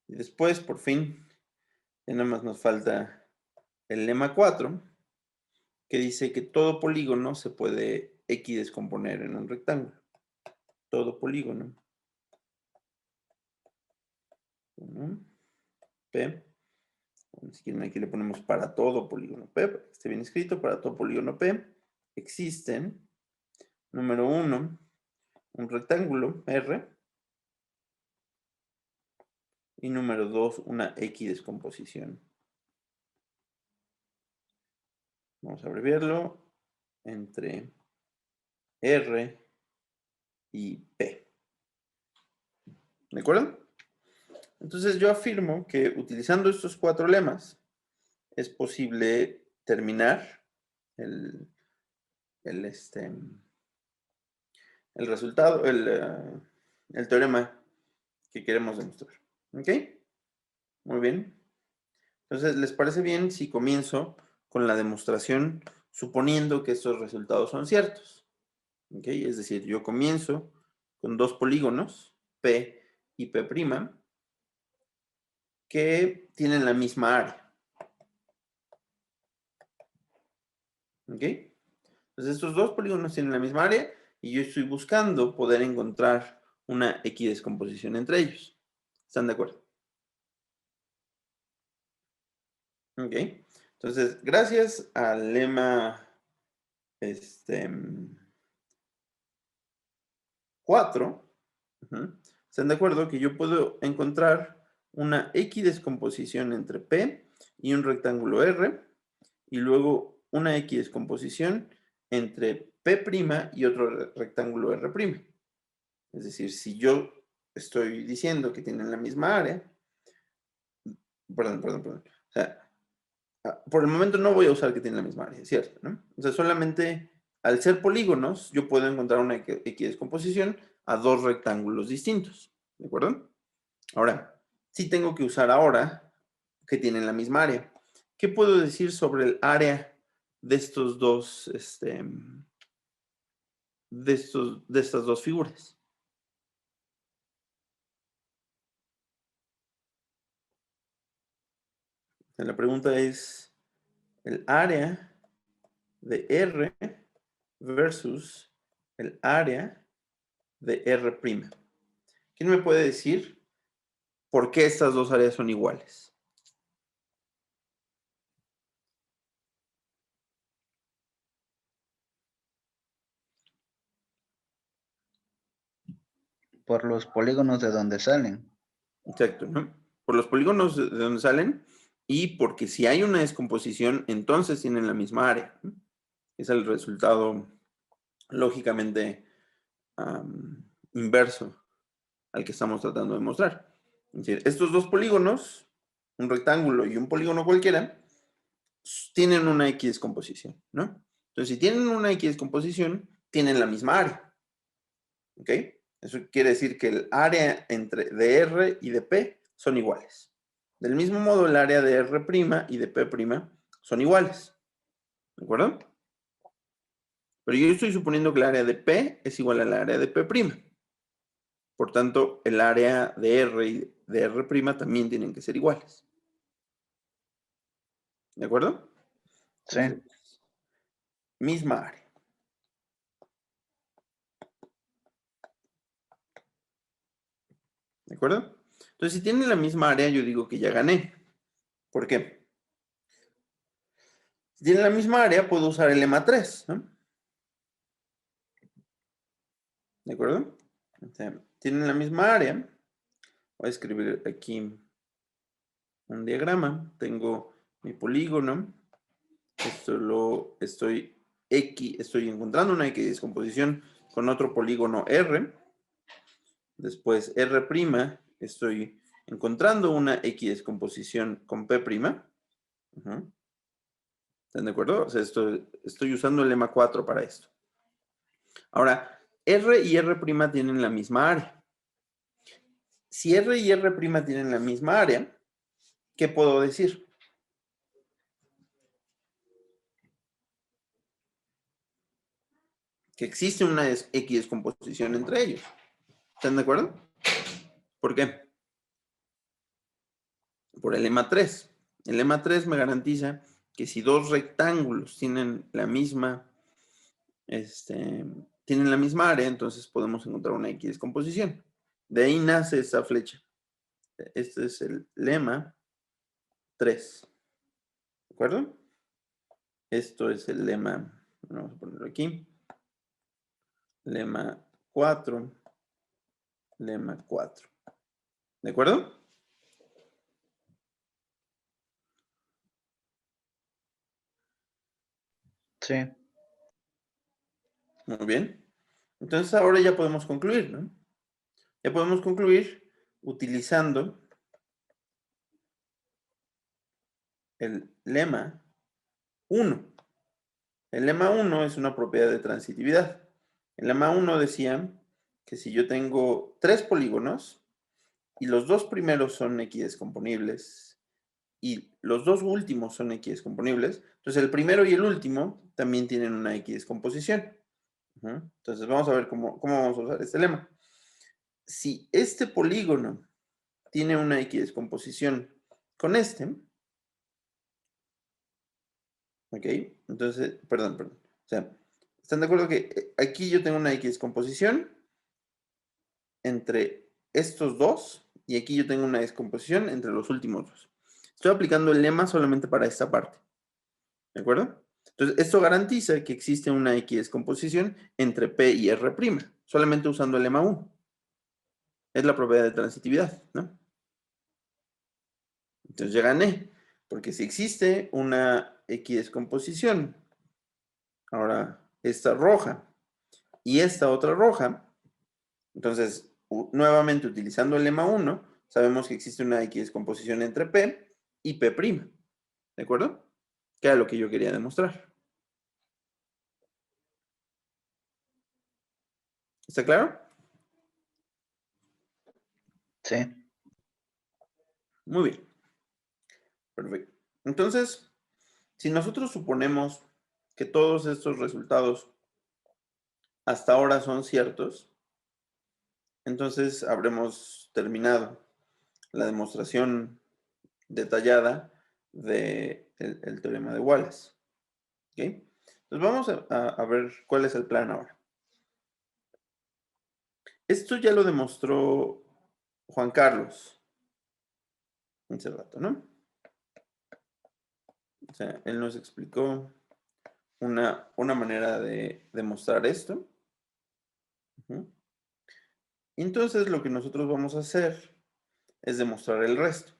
Y después, por fin, ya nada más nos falta el lema 4, que dice que todo polígono se puede equidescomponer en un rectángulo. Todo polígono. P. Si quieren, aquí le ponemos para todo polígono P, para que esté bien escrito, para todo polígono P, existen, número 1, un rectángulo R, y número 2, una equidescomposición. Vamos a abreviarlo entre R y P. ¿De acuerdo? Entonces yo afirmo que utilizando estos 4 lemas es posible terminar el resultado, el teorema que queremos demostrar. ¿Ok? Muy bien. Entonces, ¿les parece bien si comienzo con la demostración suponiendo que estos resultados son ciertos? ¿Ok? Es decir, yo comienzo con dos polígonos, P y P', que tienen la misma área. ¿Ok? Entonces, estos dos polígonos tienen la misma área y yo estoy buscando poder encontrar una equidescomposición entre ellos. ¿Están de acuerdo? Ok. Entonces, gracias al lema 4, ¿están de acuerdo que yo puedo encontrar una equidescomposición entre P y un rectángulo R y luego una equidescomposición entre P' y otro rectángulo R'? Es decir, si yo estoy diciendo que tienen la misma área, perdón. O sea, por el momento no voy a usar que tienen la misma área, ¿cierto? ¿No? O sea, solamente al ser polígonos, yo puedo encontrar una equidescomposición a dos rectángulos distintos, ¿de acuerdo? Ahora, sí tengo que usar ahora que tienen la misma área. ¿Qué puedo decir sobre el área de estos dos, de estas dos figuras? La pregunta es el área de R versus el área de R'. ¿Quién me puede decir por qué estas dos áreas son iguales? Por los polígonos de donde salen. Exacto, ¿no? Por los polígonos de donde salen y porque si hay una descomposición, entonces tienen la misma área, ¿no? Es el resultado lógicamente inverso al que estamos tratando de mostrar. Es decir, estos dos polígonos, un rectángulo y un polígono cualquiera, tienen una equidescomposición, ¿no? Entonces, si tienen una X descomposición, tienen la misma área. ¿Ok? Eso quiere decir que el área de R y de P son iguales. Del mismo modo, el área de R' y de P' son iguales. ¿De acuerdo? Pero yo estoy suponiendo que el área de P es igual al área de P'. Por tanto, el área de R y de R' también tienen que ser iguales. ¿De acuerdo? Sí. Entonces, misma área. ¿De acuerdo? Entonces, si tienen la misma área, yo digo que ya gané. ¿Por qué? Si tienen la misma área, puedo usar el lema 3, ¿no? ¿De acuerdo? O sea, tienen la misma área. Voy a escribir aquí un diagrama. Tengo mi polígono. Esto lo estoy encontrando una X descomposición con otro polígono R. Después R', estoy encontrando una X descomposición con P'. ¿Están de acuerdo? O sea, estoy usando el lema 4 para esto. Ahora, R y R' tienen la misma área. Si R y R' tienen la misma área, ¿qué puedo decir? Que existe una X descomposición entre ellos. ¿Están de acuerdo? ¿Por qué? Por el lema 3. El lema 3 me garantiza que si dos rectángulos tienen la misma área, entonces podemos encontrar una X descomposición. De ahí nace esa flecha. Este es el lema 3. ¿De acuerdo? Esto es el lema, vamos a ponerlo aquí. Lema 4. Lema 4. ¿De acuerdo? Sí. Muy bien. Entonces ahora ya podemos concluir, ¿no? Ya podemos concluir utilizando el lema 1. El lema 1 es una propiedad de transitividad. El lema 1 decía que si yo tengo 3 polígonos y los dos primeros son X descomponibles y los dos últimos son X descomponibles, entonces el primero y el último también tienen una X descomposición. Entonces vamos a ver cómo vamos a usar este lema. Si este polígono tiene una X descomposición con este, ¿ok? Entonces, perdón. O sea, ¿están de acuerdo que aquí yo tengo una X descomposición entre estos dos y aquí yo tengo una descomposición entre los últimos dos? Estoy aplicando el lema solamente para esta parte. ¿De acuerdo? Entonces, esto garantiza que existe una X descomposición entre P y R', solamente usando el lema 1. Es la propiedad de transitividad, ¿no? Entonces ya gané, porque si existe una X descomposición, ahora esta roja y esta otra roja, entonces nuevamente utilizando el lema 1, sabemos que existe una X descomposición entre P y P'. ¿De acuerdo? Que era lo que yo quería demostrar. ¿Está claro? Sí. Muy bien. Perfecto. Entonces, si nosotros suponemos que todos estos resultados hasta ahora son ciertos, entonces habremos terminado la demostración detallada del teorema de Wallace. ¿Ok? Entonces vamos a ver cuál es el plan ahora. Esto ya lo demostró Juan Carlos hace rato, ¿no? O sea, él nos explicó una manera de demostrar esto. Entonces lo que nosotros vamos a hacer es demostrar el resto.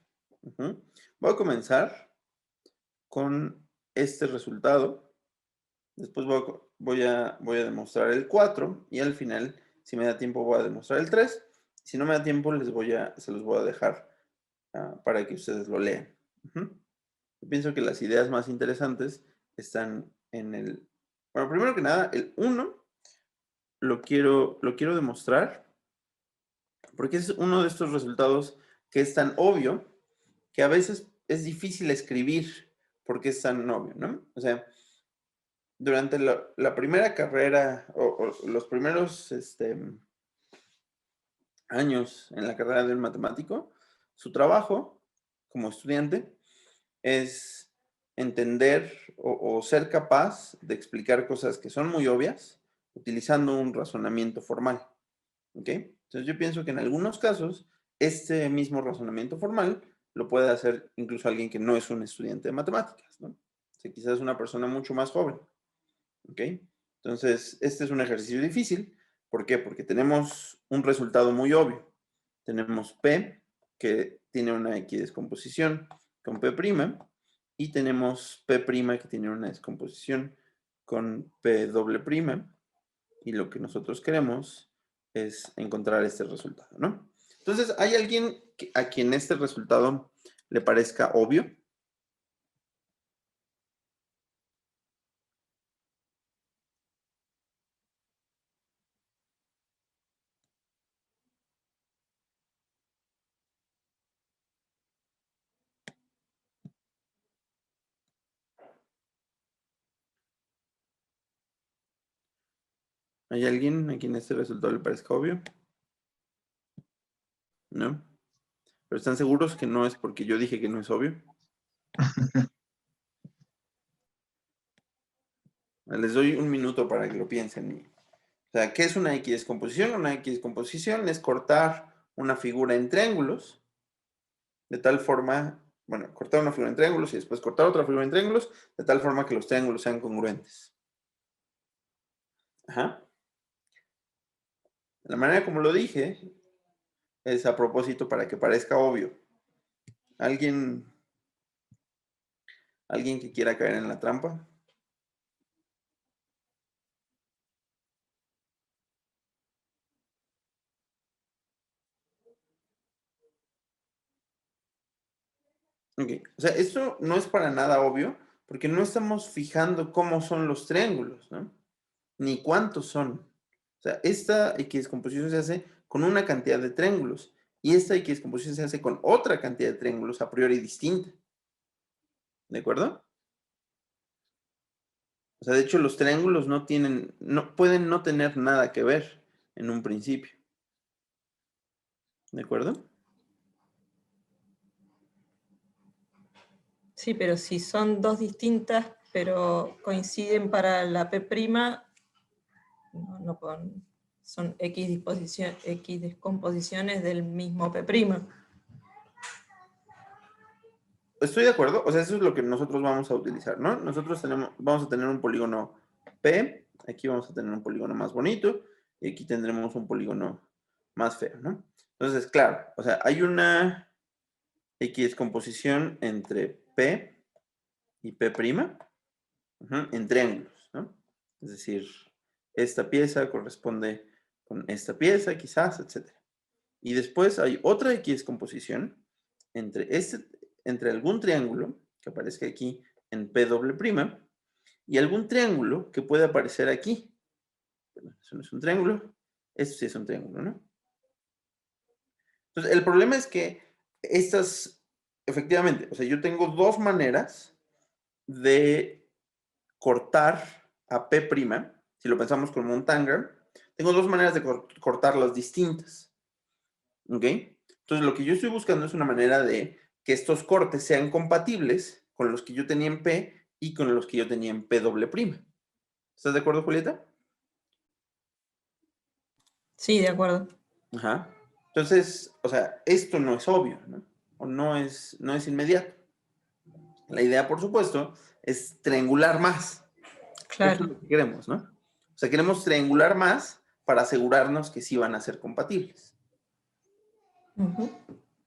Voy a comenzar con este resultado. Después voy a demostrar el 4 y al final, si me da tiempo, voy a demostrar el 3. Si no me da tiempo, se los voy a dejar para que ustedes lo lean. Yo pienso que las ideas más interesantes están en el Bueno, primero que nada, el 1 lo quiero demostrar porque es uno de estos resultados que es tan obvio que a veces es difícil escribir porque es tan obvio, ¿no? O sea, durante la primera carrera o los primeros años en la carrera de un matemático, su trabajo como estudiante es entender o ser capaz de explicar cosas que son muy obvias utilizando un razonamiento formal. ¿Ok? Entonces yo pienso que en algunos casos este mismo razonamiento formal lo puede hacer incluso alguien que no es un estudiante de matemáticas, ¿no? O sea, quizás una persona mucho más joven. ¿Ok? Entonces, este es un ejercicio difícil. ¿Por qué? Porque tenemos un resultado muy obvio. Tenemos P, que tiene una X descomposición con P', y tenemos P', que tiene una descomposición con P doble prima, y lo que nosotros queremos es encontrar este resultado, ¿no? Entonces, ¿hay alguien a quien este resultado le parezca obvio? ¿Hay alguien a quien este resultado le parezca obvio? ¿No? ¿Pero están seguros que no es porque yo dije que no es obvio? Les doy un minuto para que lo piensen. O sea, ¿qué es una X descomposición? Una X descomposición es cortar una figura en triángulos, de tal forma, bueno, cortar una figura en triángulos y después cortar otra figura en triángulos, de tal forma que los triángulos sean congruentes. Ajá. La manera como lo dije es a propósito para que parezca obvio. ¿Alguien que quiera caer en la trampa? Ok. O sea, esto no es para nada obvio porque no estamos fijando cómo son los triángulos, ¿no? Ni cuántos son. O sea, esta X descomposición se hace con una cantidad de triángulos y esta X descomposición se hace con otra cantidad de triángulos a priori distinta. ¿De acuerdo? O sea, de hecho, los triángulos pueden no tener nada que ver en un principio. ¿De acuerdo? Sí, pero si son dos distintas, pero coinciden para la P', son X descomposiciones del mismo P'. Estoy de acuerdo. O sea, eso es lo que nosotros vamos a utilizar, ¿no? Nosotros vamos a tener un polígono P. Aquí vamos a tener un polígono más bonito. Y aquí tendremos un polígono más feo, ¿no? Entonces, claro, o sea, hay una X descomposición entre P y P', en triángulos, ¿no? Es decir, esta pieza corresponde con esta pieza, quizás, etc. Y después hay otra X descomposición entre, entre algún triángulo que aparezca aquí en P doble prima y algún triángulo que puede aparecer aquí. Bueno, eso no es un triángulo, esto sí es un triángulo, ¿no? Entonces, el problema es que efectivamente, o sea, yo tengo dos maneras de cortar a P', si lo pensamos como un tangent, tengo dos maneras de cortarlas distintas. ¿Ok? Entonces, lo que yo estoy buscando es una manera de que estos cortes sean compatibles con los que yo tenía en P y con los que yo tenía en P doble prima. ¿Estás de acuerdo, Julieta? Sí, de acuerdo. Ajá. Entonces, o sea, esto no es obvio, ¿no? O no es inmediato. La idea, por supuesto, es triangular más. Eso es Claro. lo que queremos, ¿no? O sea, queremos triangular más para asegurarnos que sí van a ser compatibles. Ujú.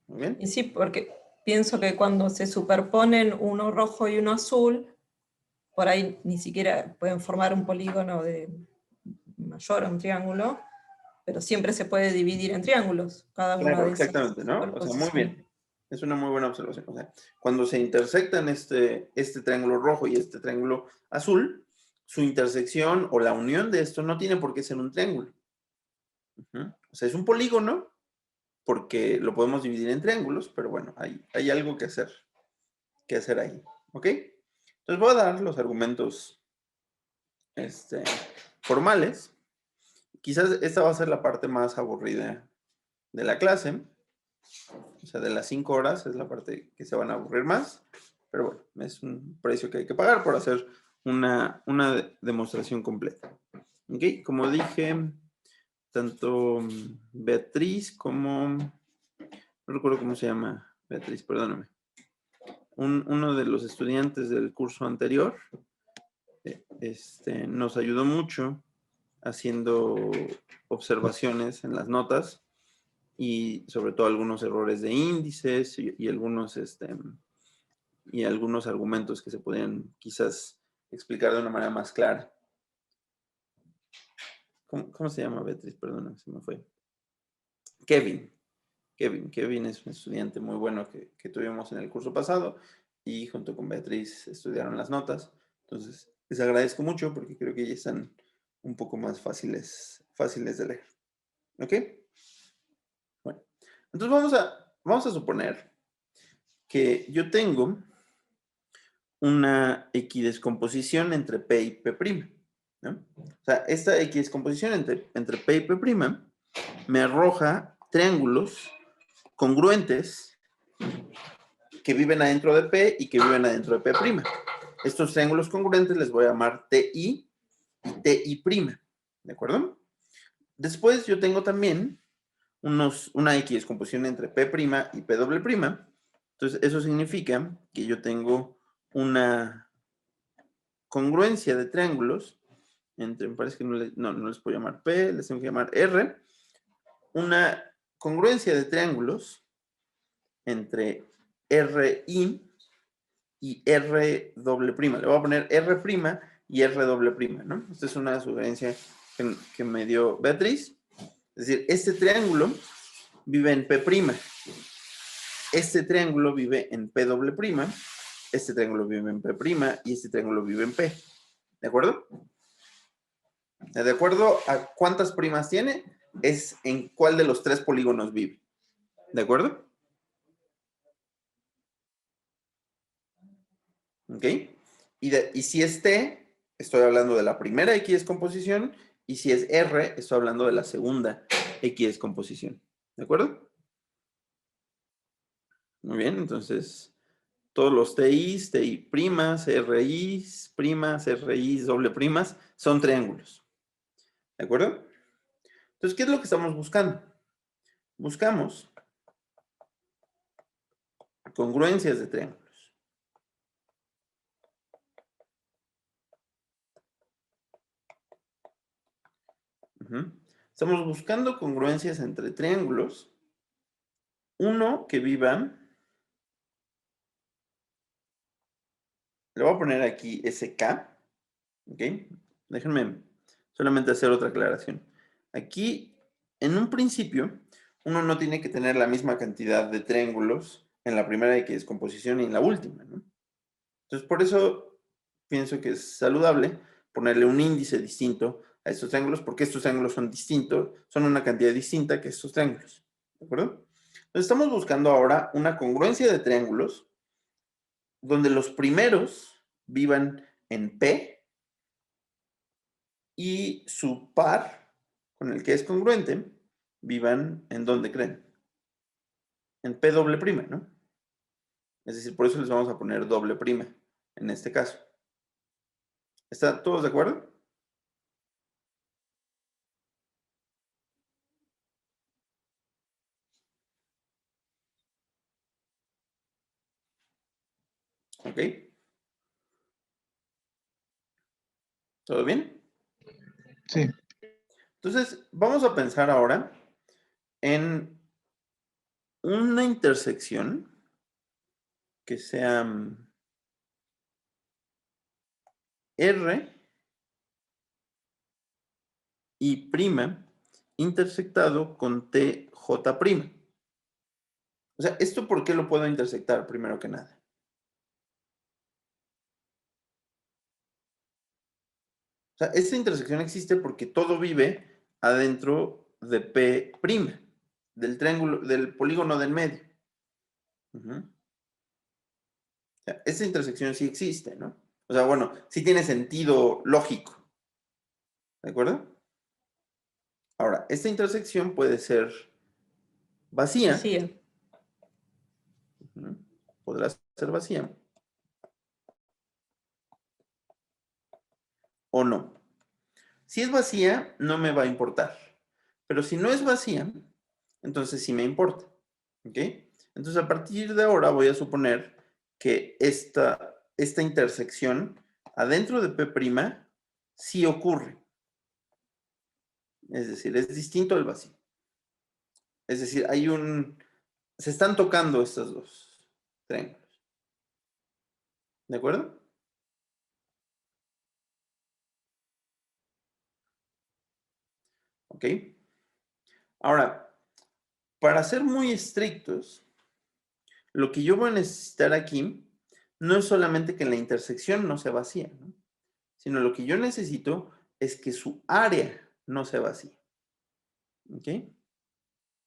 ¿Muy bien? Y sí, porque pienso que cuando se superponen uno rojo y uno azul, por ahí ni siquiera pueden formar un polígono de mayor a un triángulo, pero siempre se puede dividir en triángulos, cada una Claro, de esas exactamente, ¿no? O sea, muy superposiciones. bien. Es una muy buena observación. O sea, cuando se intersectan este triángulo rojo y este triángulo azul, su intersección o la unión de esto no tiene por qué ser un triángulo. O sea, es un polígono porque lo podemos dividir en triángulos, pero bueno, hay algo que hacer ahí. ¿Ok? Entonces voy a dar los argumentos formales. Quizás esta va a ser la parte más aburrida de la clase. O sea, de las 5 horas es la parte que se van a aburrir más. Pero bueno, es un precio que hay que pagar por hacer una demostración completa. ¿Ok? Como dije, tanto Beatriz como... No recuerdo cómo se llama Beatriz, perdóname. Uno de los estudiantes del curso anterior nos ayudó mucho haciendo observaciones en las notas y sobre todo algunos errores de índices y algunos argumentos que se podían quizás explicar de una manera más clara. ¿Cómo se llama Beatriz? Perdona, se me fue. Kevin es un estudiante muy bueno que tuvimos en el curso pasado y junto con Beatriz estudiaron las notas. Entonces, les agradezco mucho porque creo que ya están un poco más fáciles de leer. ¿Ok? Bueno, entonces vamos a suponer que yo tengo una equidescomposición entre P y P', ¿no? O sea, esta equidescomposición entre P y P' me arroja triángulos congruentes que viven adentro de P y que viven adentro de P'. Estos triángulos congruentes les voy a llamar TI y TI', ¿de acuerdo? Después yo tengo también una equidescomposición entre P' y P'. Entonces, eso significa que yo tengo una congruencia de triángulos entre, me parece que no les puedo llamar P, les tengo que llamar R, una congruencia de triángulos entre RI y R doble prima. Le voy a poner R prima y R doble prima, ¿no? Esta es una sugerencia que me dio Beatriz. Es decir, este triángulo vive en P prima. Este triángulo vive en P doble prima. Este triángulo vive en P prima y este triángulo vive en P. ¿De acuerdo? De acuerdo a cuántas primas tiene, es en cuál de los 3 polígonos vive. ¿De acuerdo? ¿Ok? Y si es T, estoy hablando de la primera equidescomposición, y si es R, estoy hablando de la segunda equidescomposición. ¿De acuerdo? Muy bien, entonces todos los TIs, TI primas, RIs primas, RIs doble primas, son triángulos. ¿De acuerdo? Entonces, ¿qué es lo que estamos buscando? Buscamos congruencias de triángulos. Estamos buscando congruencias entre triángulos. Uno que viva, le voy a poner aquí SK, ¿ok? Déjenme solamente hacer otra aclaración. Aquí, en un principio, uno no tiene que tener la misma cantidad de triángulos en la primera equidescomposición y en la última, ¿no? Entonces, por eso pienso que es saludable ponerle un índice distinto a estos triángulos, porque estos triángulos son distintos, son una cantidad distinta que estos triángulos. ¿De acuerdo? Entonces, estamos buscando ahora una congruencia de triángulos donde los primeros vivan en P y su par, con el que es congruente, vivan en donde creen. En P doble prima, ¿no? Es decir, por eso les vamos a poner doble prima en este caso. ¿Están todos de acuerdo? ¿Ok? ¿Todo bien? Sí. Entonces, vamos a pensar ahora en una intersección que sea R y prima intersectado con TJ prima. O sea, ¿esto por qué lo puedo intersectar primero que nada? O sea, esta intersección existe porque todo vive adentro de P', del triángulo, del polígono del medio. O sea, esta intersección sí existe, ¿no? O sea, bueno, sí tiene sentido lógico. ¿De acuerdo? Ahora, esta intersección puede ser vacía. Vacía. Podrá ser vacía. O no. Si es vacía, no me va a importar. Pero si no es vacía, entonces sí me importa. ¿Ok? Entonces, a partir de ahora voy a suponer que esta intersección adentro de P' sí ocurre. Es decir, es distinto al vacío. Es decir, se están tocando estos dos triángulos. ¿De acuerdo? ¿Ok? Ahora, para ser muy estrictos, lo que yo voy a necesitar aquí no es solamente que la intersección no sea vacía, ¿no? Sino lo que yo necesito es que su área no sea vacía. ¿Ok?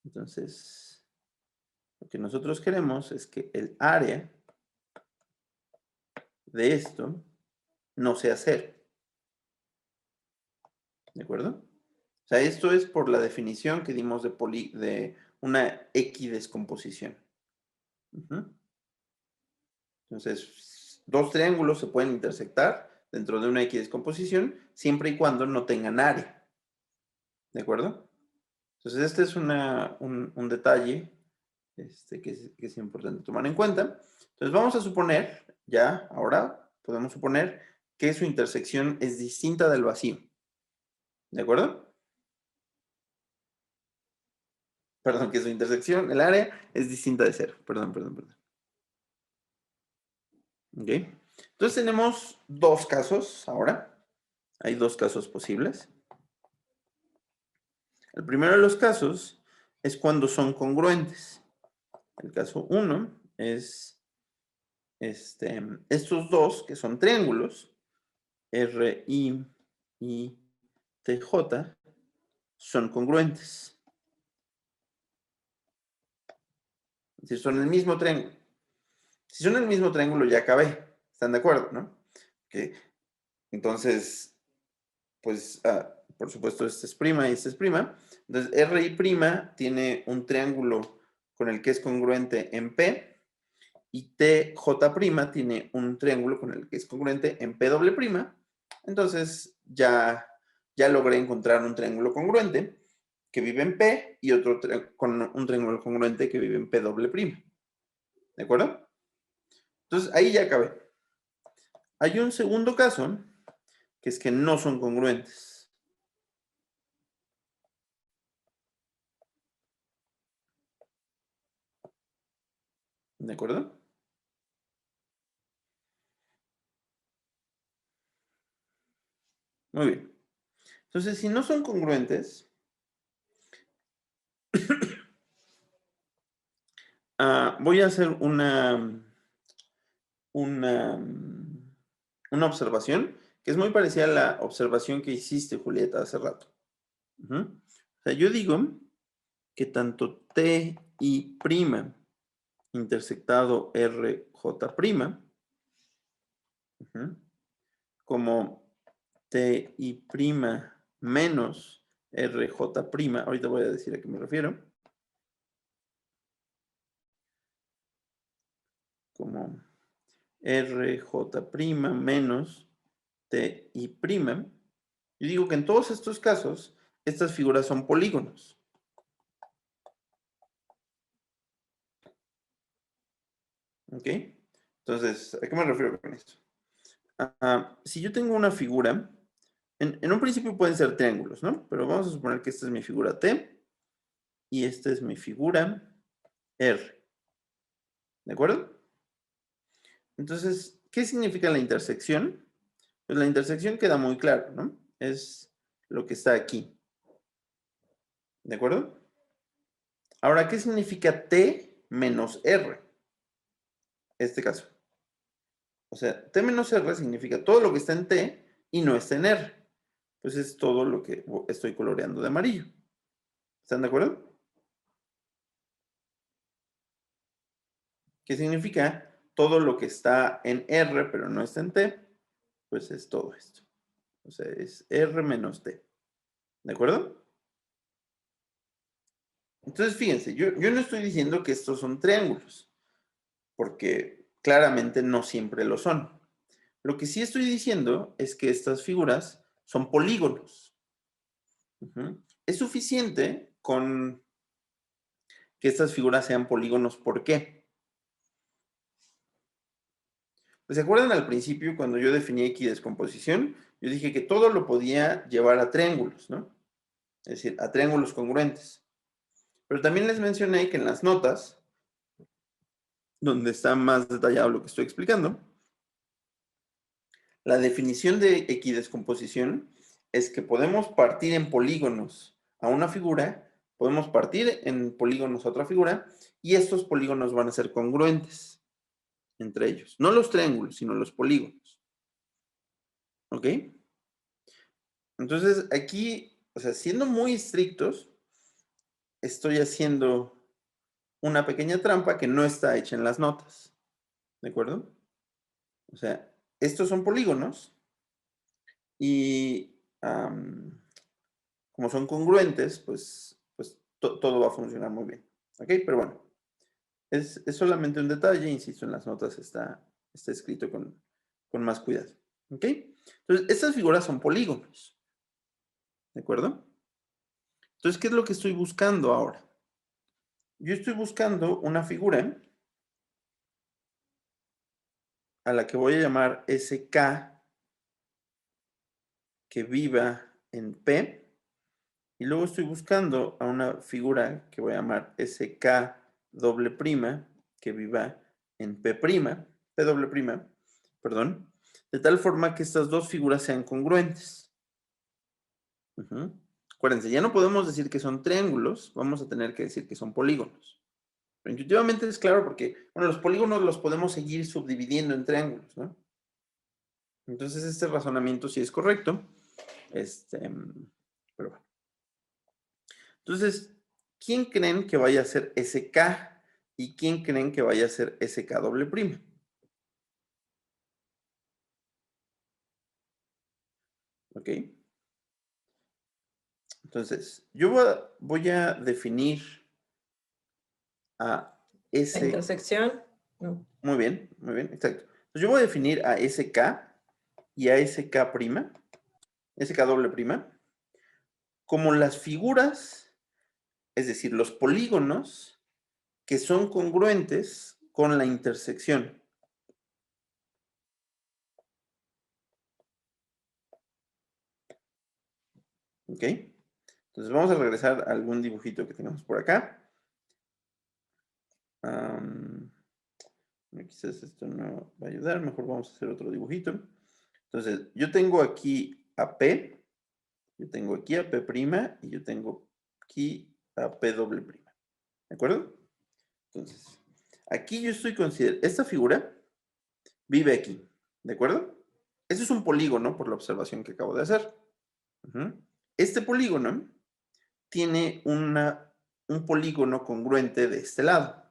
Entonces, lo que nosotros queremos es que el área de esto no sea cero. ¿De acuerdo? O sea, esto es por la definición que dimos de una equidescomposición. Entonces, dos triángulos se pueden intersectar dentro de una equidescomposición siempre y cuando no tengan área. ¿De acuerdo? Entonces, este es un detalle que es importante tomar en cuenta. Entonces, vamos a suponer, ahora podemos suponer que su intersección es distinta del vacío. ¿De acuerdo? Perdón, que su intersección, el área, es distinta de cero. Perdón. ¿Ok? Entonces tenemos dos casos ahora. Hay dos casos posibles. El primero de los casos es cuando son congruentes. El caso 1 es estos dos que son triángulos, RI y TJ, son congruentes. Es decir, son el mismo triángulo. Si son el mismo triángulo, ya acabé. ¿Están de acuerdo, no? Okay. Entonces, pues, por supuesto, este es prima y este es prima. Entonces, RI' tiene un triángulo con el que es congruente en P, y TJ' tiene un triángulo con el que es congruente en P'. Entonces, ya logré encontrar un triángulo congruente que vive en P y otro con un triángulo congruente que vive en P'. ¿De acuerdo? Entonces, ahí ya acabé. Hay un segundo caso, que es que no son congruentes. ¿De acuerdo? Muy bien. Entonces, si no son congruentes, voy a hacer una observación que es muy parecida a la observación que hiciste, Julieta, hace rato. O sea, yo digo que tanto T y prima intersectado RJ', como T y prima menos RJ', ahorita voy a decir a qué me refiero, como RJ' menos T y prima. Yo digo que en todos estos casos, estas figuras son polígonos. ¿Ok? Entonces, ¿a qué me refiero con esto? Si yo tengo una figura, en un principio pueden ser triángulos, ¿no? Pero vamos a suponer que esta es mi figura T y esta es mi figura R. ¿De acuerdo? Entonces, ¿qué significa la intersección? Pues la intersección queda muy claro, ¿no? Es lo que está aquí. ¿De acuerdo? Ahora, ¿qué significa T menos R? Este caso. O sea, T menos R significa todo lo que está en T y no está en R. pues es todo lo que estoy coloreando de amarillo. ¿Están de acuerdo? ¿Qué significa? Todo lo que está en R, pero no está en T, pues es todo esto. O sea, es R menos T. ¿De acuerdo? Entonces, fíjense, yo no estoy diciendo que estos son triángulos, porque claramente no siempre lo son. Lo que sí estoy diciendo es que estas figuras son polígonos. Es suficiente con que estas figuras sean polígonos. ¿Por qué? Pues, ¿se acuerdan al principio cuando yo definí equidescomposición? Yo dije que todo lo podía llevar a triángulos, ¿no? Es decir, a triángulos congruentes. Pero también les mencioné que en las notas, donde está más detallado lo que estoy explicando, la definición de equidescomposición es que podemos partir en polígonos a una figura, podemos partir en polígonos a otra figura, y estos polígonos van a ser congruentes entre ellos. No los triángulos, sino los polígonos. ¿Ok? Entonces, aquí, o sea, siendo muy estrictos, estoy haciendo una pequeña trampa que no está hecha en las notas. ¿De acuerdo? O sea, estos son polígonos y como son congruentes, pues todo va a funcionar muy bien. ¿Ok? Pero bueno, es solamente un detalle, insisto, en las notas está escrito con más cuidado. ¿Ok? Entonces, estas figuras son polígonos. ¿De acuerdo? Entonces, ¿qué es lo que estoy buscando ahora? Yo estoy buscando una figura a la que voy a llamar SK que viva en P, y luego estoy buscando a una figura que voy a llamar SK doble prima que viva en P prima, P doble prima, perdón, de tal forma que estas dos figuras sean congruentes. Acuérdense, ya no podemos decir que son triángulos, vamos a tener que decir que son polígonos. Pero intuitivamente es claro porque, bueno, los polígonos los podemos seguir subdividiendo en triángulos, ¿no? Entonces este razonamiento sí es correcto. Pero bueno. Entonces, ¿quién creen que vaya a ser SK y quién creen que vaya a ser SK doble prima? ¿Ok? Entonces, yo voy a definir a La S. intersección, no. Muy bien, exacto. Entonces, yo voy a definir a SK y a SK prima, SK doble prima, como las figuras, es decir, los polígonos que son congruentes con la intersección. ¿Ok? Entonces vamos a regresar a algún dibujito que tengamos por acá. Quizás esto no va a ayudar, mejor vamos a hacer otro dibujito. Entonces, yo tengo aquí a P, yo tengo aquí a P' y yo tengo aquí a P doble prima. ¿De acuerdo? Entonces, aquí yo estoy considerando, esta figura vive aquí. ¿De acuerdo? Eso es un polígono por la observación que acabo de hacer. Este polígono tiene un polígono congruente de este lado.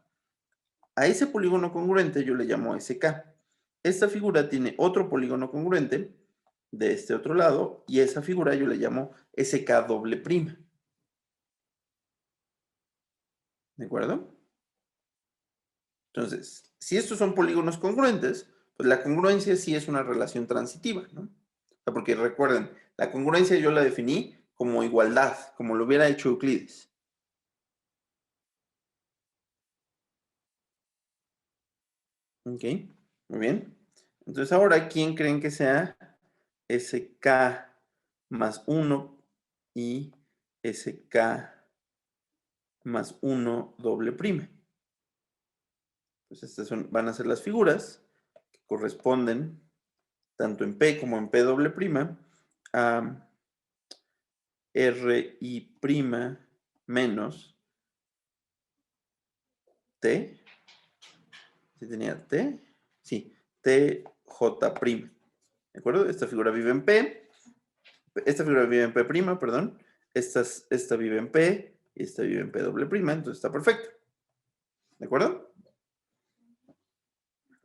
A ese polígono congruente yo le llamo SK. Esta figura tiene otro polígono congruente de este otro lado y esa figura yo le llamo SK doble prima. ¿De acuerdo? Entonces, si estos son polígonos congruentes, pues la congruencia sí es una relación transitiva, ¿no? O sea, porque recuerden, la congruencia yo la definí como igualdad, como lo hubiera hecho Euclides. Ok, muy bien. Entonces ahora, ¿quién creen que sea SK más 1 y SK más 1 doble prima? Pues estas van a ser las figuras que corresponden tanto en P como en P doble prima a RI prima menos T. ¿Sí tenía T? Sí, TJ prima. ¿De acuerdo? Esta figura vive en P esta figura vive en P', perdón. Esta vive en P y esta vive en P doble prima, entonces está perfecto. ¿De acuerdo?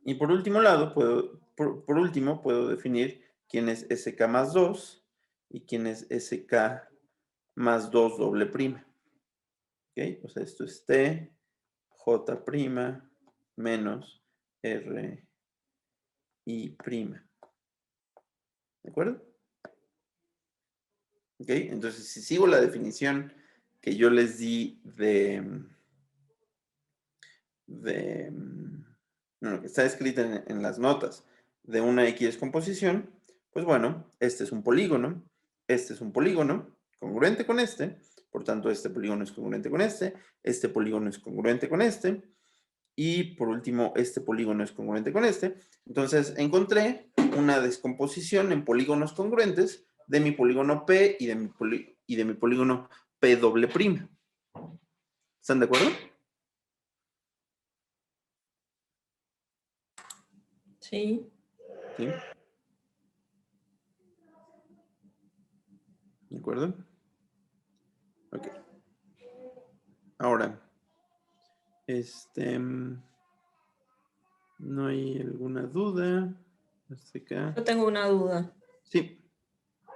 Y por último lado, por último, puedo definir quién es SK más 2 y quién es SK más 2 doble prima. ¿Ok? O sea, esto es T, J' menos R I prima. ¿De acuerdo? ¿Ok? Entonces, si sigo la definición que yo les di bueno, que está escrita en las notas de una X descomposición, pues bueno, este es un polígono congruente con este, por tanto este polígono es congruente con este polígono es congruente con este, y por último este polígono es congruente con este. Entonces encontré una descomposición en polígonos congruentes de mi polígono P y de mi polígono P doble prima. ¿Están de acuerdo? Sí. ¿Sí? ¿De acuerdo? Ok. Ahora, ¿no hay alguna duda hasta acá? Yo tengo una duda, Sí,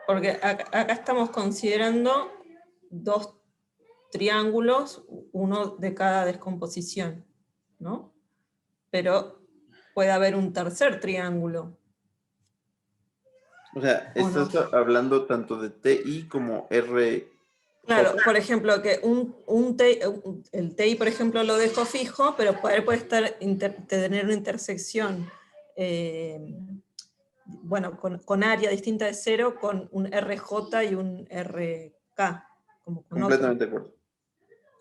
porque acá estamos considerando dos triángulos, uno de cada descomposición, ¿no? Pero puede haber un tercer triángulo, o sea, ¿o no? estás hablando tanto de TI como RJ. Claro, por ejemplo, que el TI, por ejemplo, lo dejo fijo, pero puede tener una intersección, bueno, con área distinta de cero, con un RJ y un RK, como con otro. Completamente de acuerdo.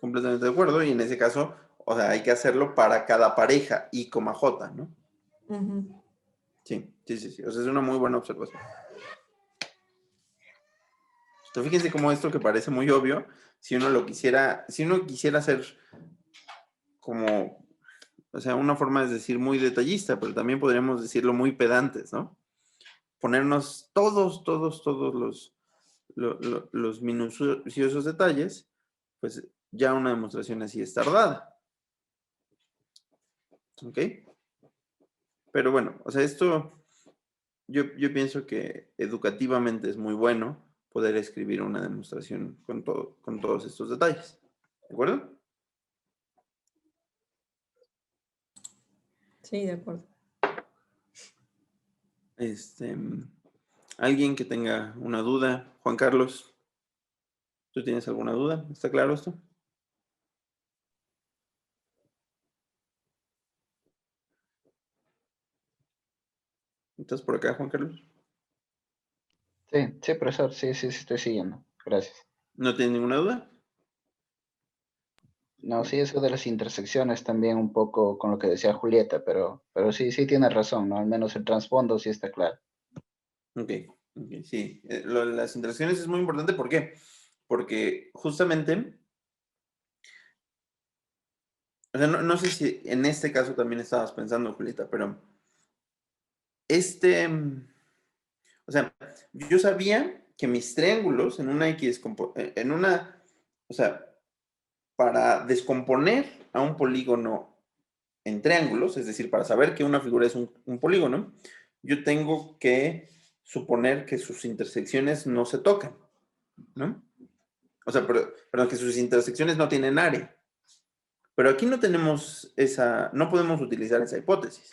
Completamente de acuerdo. Y en ese caso, o sea, hay que hacerlo para cada pareja, I, J, ¿no? Ujú. Sí, sí, sí, sí. O sea, es una muy buena observación. Entonces, fíjense cómo esto que parece muy obvio, si uno quisiera hacer como, o sea, una forma es decir muy detallista, pero también podríamos decirlo muy pedantes, ¿no? Ponernos todos los minuciosos detalles, pues ya una demostración así es tardada. ¿Ok? Pero bueno, o sea, esto yo pienso que educativamente es muy bueno poder escribir una demostración con todos estos detalles. ¿De acuerdo? Sí, de acuerdo. Alguien que tenga una duda, Juan Carlos, ¿tú tienes alguna duda? ¿Está claro esto? ¿Estás por acá, Juan Carlos? Sí, sí, profesor, sí, sí, sí, estoy siguiendo. Gracias. ¿No tienes ninguna duda? No, sí, eso de las intersecciones también un poco con lo que decía Julieta, pero sí, sí tiene razón, ¿no? Al menos el trasfondo sí está claro. Ok, sí. Lo de las interacciones es muy importante. ¿Por qué? Porque justamente, o sea, no sé si en este caso también estabas pensando, Julieta, pero o sea, yo sabía que mis triángulos en una o sea, para descomponer a un polígono en triángulos, es decir, para saber que una figura es un polígono, yo tengo que suponer que sus intersecciones no se tocan, ¿no? O sea, perdón, que sus intersecciones no tienen área. Pero aquí no tenemos no podemos utilizar esa hipótesis.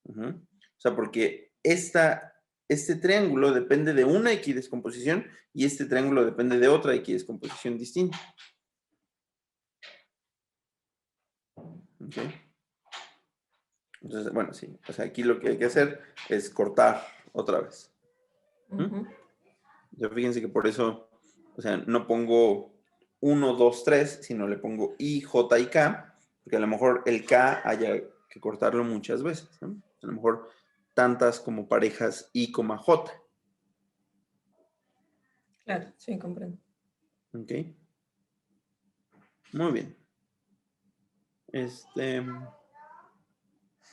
O sea, porque este triángulo depende de una equidescomposición y este triángulo depende de otra equidescomposición distinta. ¿Ok? Entonces, bueno, sí. O sea, aquí lo que hay que hacer es cortar otra vez. Ujú. Fíjense que por eso, o sea, no pongo 1, 2, 3, sino le pongo I, J y K, porque a lo mejor el K haya que cortarlo muchas veces, ¿no? A lo mejor tantas como parejas I, J. Claro, sí, comprendo. ¿Ok? Muy bien.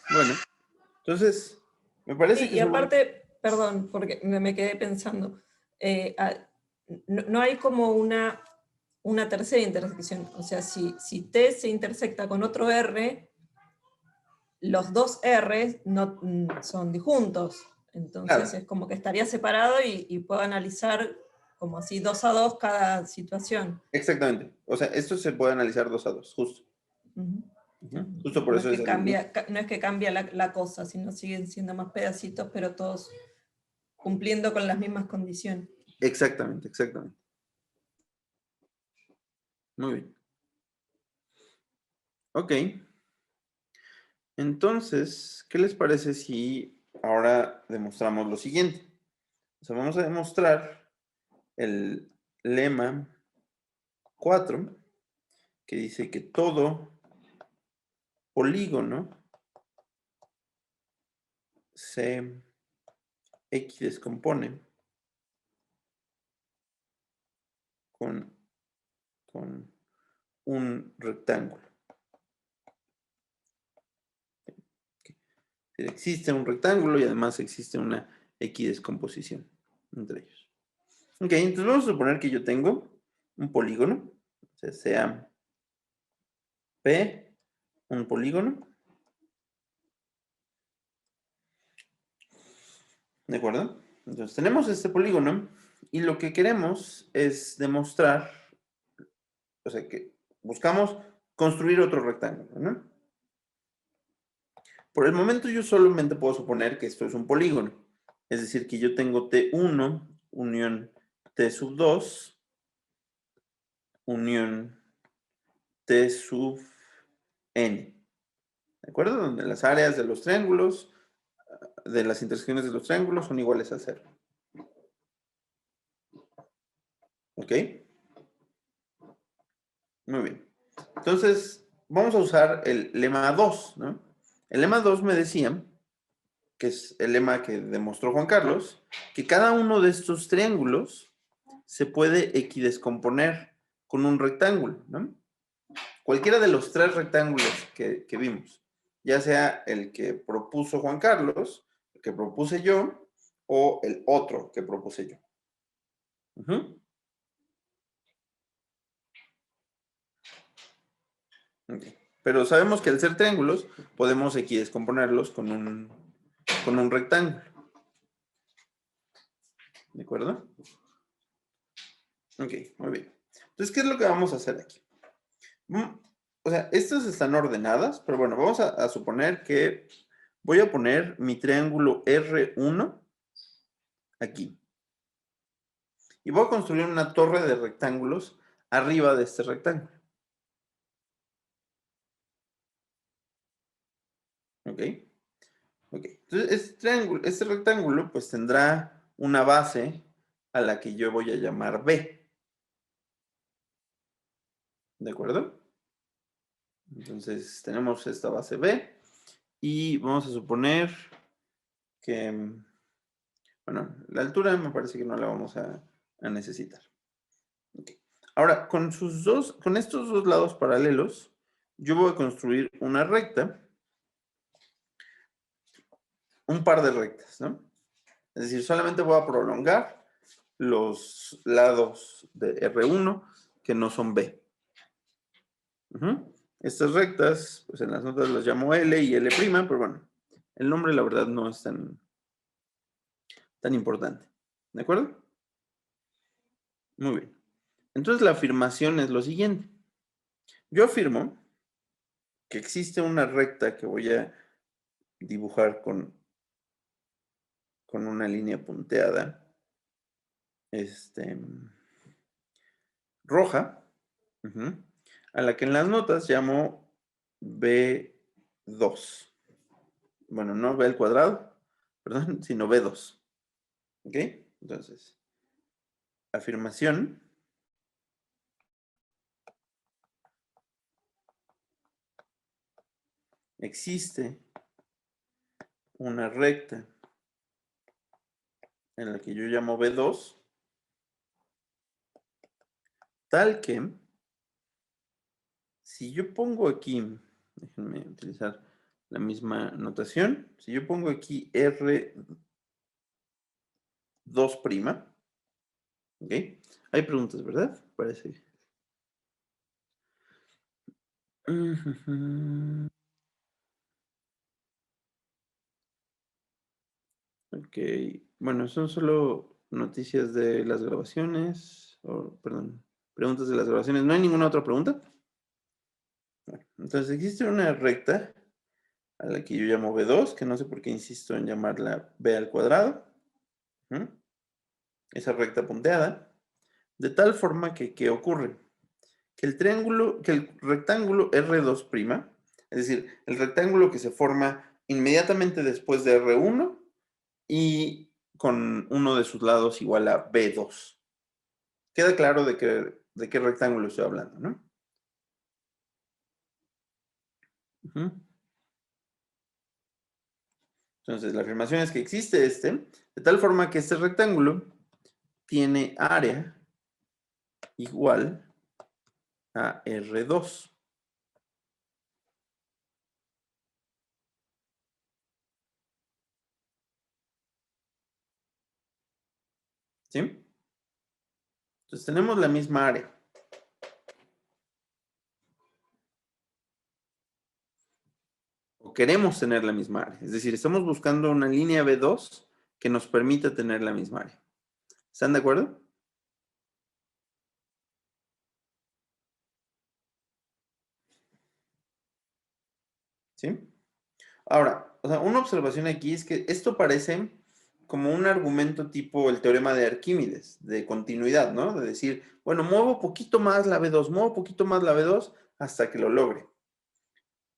Bueno, entonces, me parece Sí, que y solo... aparte, perdón, porque me quedé pensando, no hay como una tercera intersección. O sea, si T se intersecta con otro R, los dos R no son disjuntos. Entonces Claro. es como que estaría separado y puedo analizar como así 2 a 2 cada situación. Exactamente. O sea, esto se puede analizar 2 a 2, justo. Ujú. Ujú. Justo por No eso es es que el... no es que cambia la cosa, sino siguen siendo más pedacitos, pero todos cumpliendo con las mismas condiciones. Exactamente, exactamente. Muy bien. Ok. Entonces, ¿qué les parece si ahora demostramos lo siguiente? O sea, vamos a demostrar el lema 4, que dice que todo polígono se equidescompone con un rectángulo. Existe un rectángulo y además existe una equidescomposición entre ellos. Ok, entonces vamos a suponer que yo tengo un polígono, o sea P, un polígono, ¿de acuerdo? Entonces tenemos este polígono y lo que queremos es demostrar, o sea, que buscamos construir otro rectángulo, ¿no? Por el momento yo solamente puedo suponer que esto es un polígono. Es decir, que yo tengo T1 unión T sub 2 unión T sub n. ¿De acuerdo? Donde las áreas de los triángulos, de las intersecciones de los triángulos son iguales a 0. ¿Ok? Muy bien. Entonces, vamos a usar el lema 2, ¿no? El lema 2 me decía, que es el lema que demostró Juan Carlos, que cada uno de estos triángulos se puede equidescomponer con un rectángulo, ¿no? Cualquiera de los 3 rectángulos que vimos, ya sea el que propuso Juan Carlos, el que propuse yo, o el otro que propuse yo. Okay. Pero sabemos que al ser triángulos, podemos equidescomponerlos con un rectángulo. ¿De acuerdo? Ok, muy bien. Entonces, ¿qué es lo que vamos a hacer aquí? O sea, estas están ordenadas, pero bueno, vamos a suponer que voy a poner mi triángulo R1 aquí. Y voy a construir una torre de rectángulos arriba de este rectángulo. ¿Ok? Ok. Entonces, este rectángulo pues tendrá una base a la que yo voy a llamar B. ¿De acuerdo? Entonces, tenemos esta base B y vamos a suponer que, bueno, la altura me parece que no la vamos a necesitar. Okay. Ahora, con estos dos lados paralelos, yo voy a construir una recta, un par de rectas, ¿no? Es decir, solamente voy a prolongar los lados de R1 que no son B. Estas rectas, pues en las notas las llamo L y L', pero bueno, el nombre la verdad no es tan importante. ¿De acuerdo? Muy bien. Entonces la afirmación es lo siguiente. Yo afirmo que existe una recta que voy a dibujar con una línea punteada roja, a la que en las notas llamo B2. Bueno, no B al cuadrado, perdón, sino B2. ¿Ok? Entonces, afirmación. Existe una recta en la que yo llamo B2, tal que si yo pongo aquí, déjenme utilizar la misma notación, si yo pongo aquí R2', ¿Ok? Hay preguntas, ¿verdad? Parece. Ok, bueno, son solo noticias de las grabaciones, perdón, preguntas de las grabaciones. ¿No hay ninguna otra pregunta? Bueno, entonces existe una recta a la que yo llamo B2, que no sé por qué insisto en llamarla B al cuadrado. ¿Mm? Esa recta punteada, de tal forma que, ¿qué ocurre? Que el rectángulo R2', es decir, el rectángulo que se forma inmediatamente después de R1 y con uno de sus lados igual a B2. Queda claro de qué rectángulo estoy hablando, ¿no? Ujú. Entonces, la afirmación es que existe de tal forma que este rectángulo tiene área igual a R2. ¿Sí? Entonces, tenemos la misma área. O queremos tener la misma área. Es decir, estamos buscando una línea B2 que nos permita tener la misma área. ¿Están de acuerdo? ¿Sí? Ahora, o sea, una observación aquí es que esto parece como un argumento tipo el teorema de Arquímedes, de continuidad, ¿no? De decir, bueno, muevo poquito más la B2, muevo poquito más la B2 hasta que lo logre.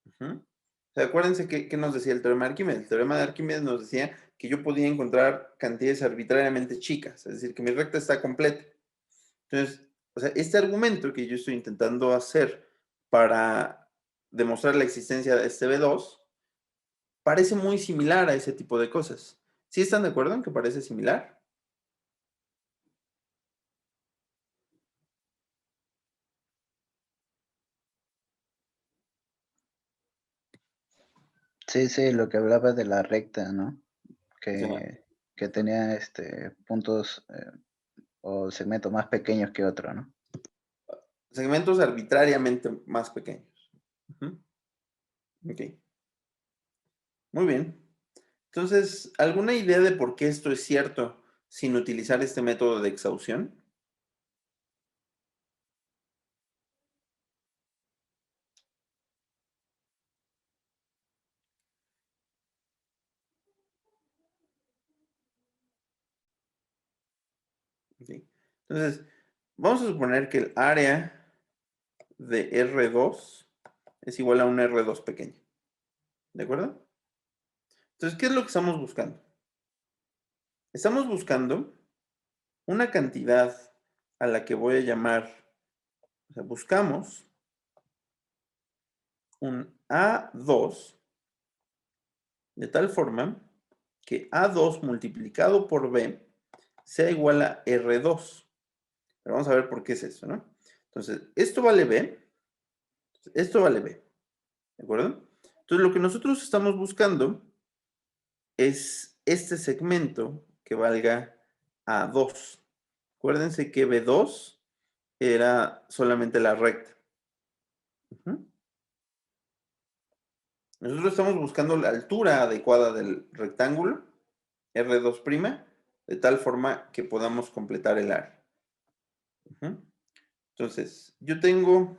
Ujú. O sea, acuérdense que nos decía el teorema de Arquímedes. El teorema de Arquímedes nos decía que yo podía encontrar cantidades arbitrariamente chicas, es decir, que mi recta está completa. Entonces, o sea, este argumento que yo estoy intentando hacer para demostrar la existencia de este B2 parece muy similar a ese tipo de cosas. ¿Sí están de acuerdo en que parece similar? Sí, sí, lo que hablaba de la recta, ¿no? O sea, Que tenía puntos o segmentos más pequeños que otro, ¿no? segmentos arbitrariamente más pequeños. Ujú. Ok, muy bien. Entonces, ¿alguna idea de por qué esto es cierto sin utilizar este método de exhaustión? Ok. Entonces, vamos a suponer que el área de R2 es igual a un R2 pequeño. ¿De acuerdo? Entonces, ¿qué es lo que estamos buscando? Estamos buscando una cantidad a la que voy a llamar, o sea, buscamos un A2 de tal forma que A2 multiplicado por B sea igual a R2. Pero vamos a ver por qué es eso, ¿no? Entonces, esto vale B, esto vale B, ¿de acuerdo? Entonces, lo que nosotros estamos buscando es este segmento que valga A2. Acuérdense que B2 era solamente la recta. Ujú. Nosotros estamos buscando la altura adecuada del rectángulo, R2', de tal forma que podamos completar el área. Ujú. Entonces, yo tengo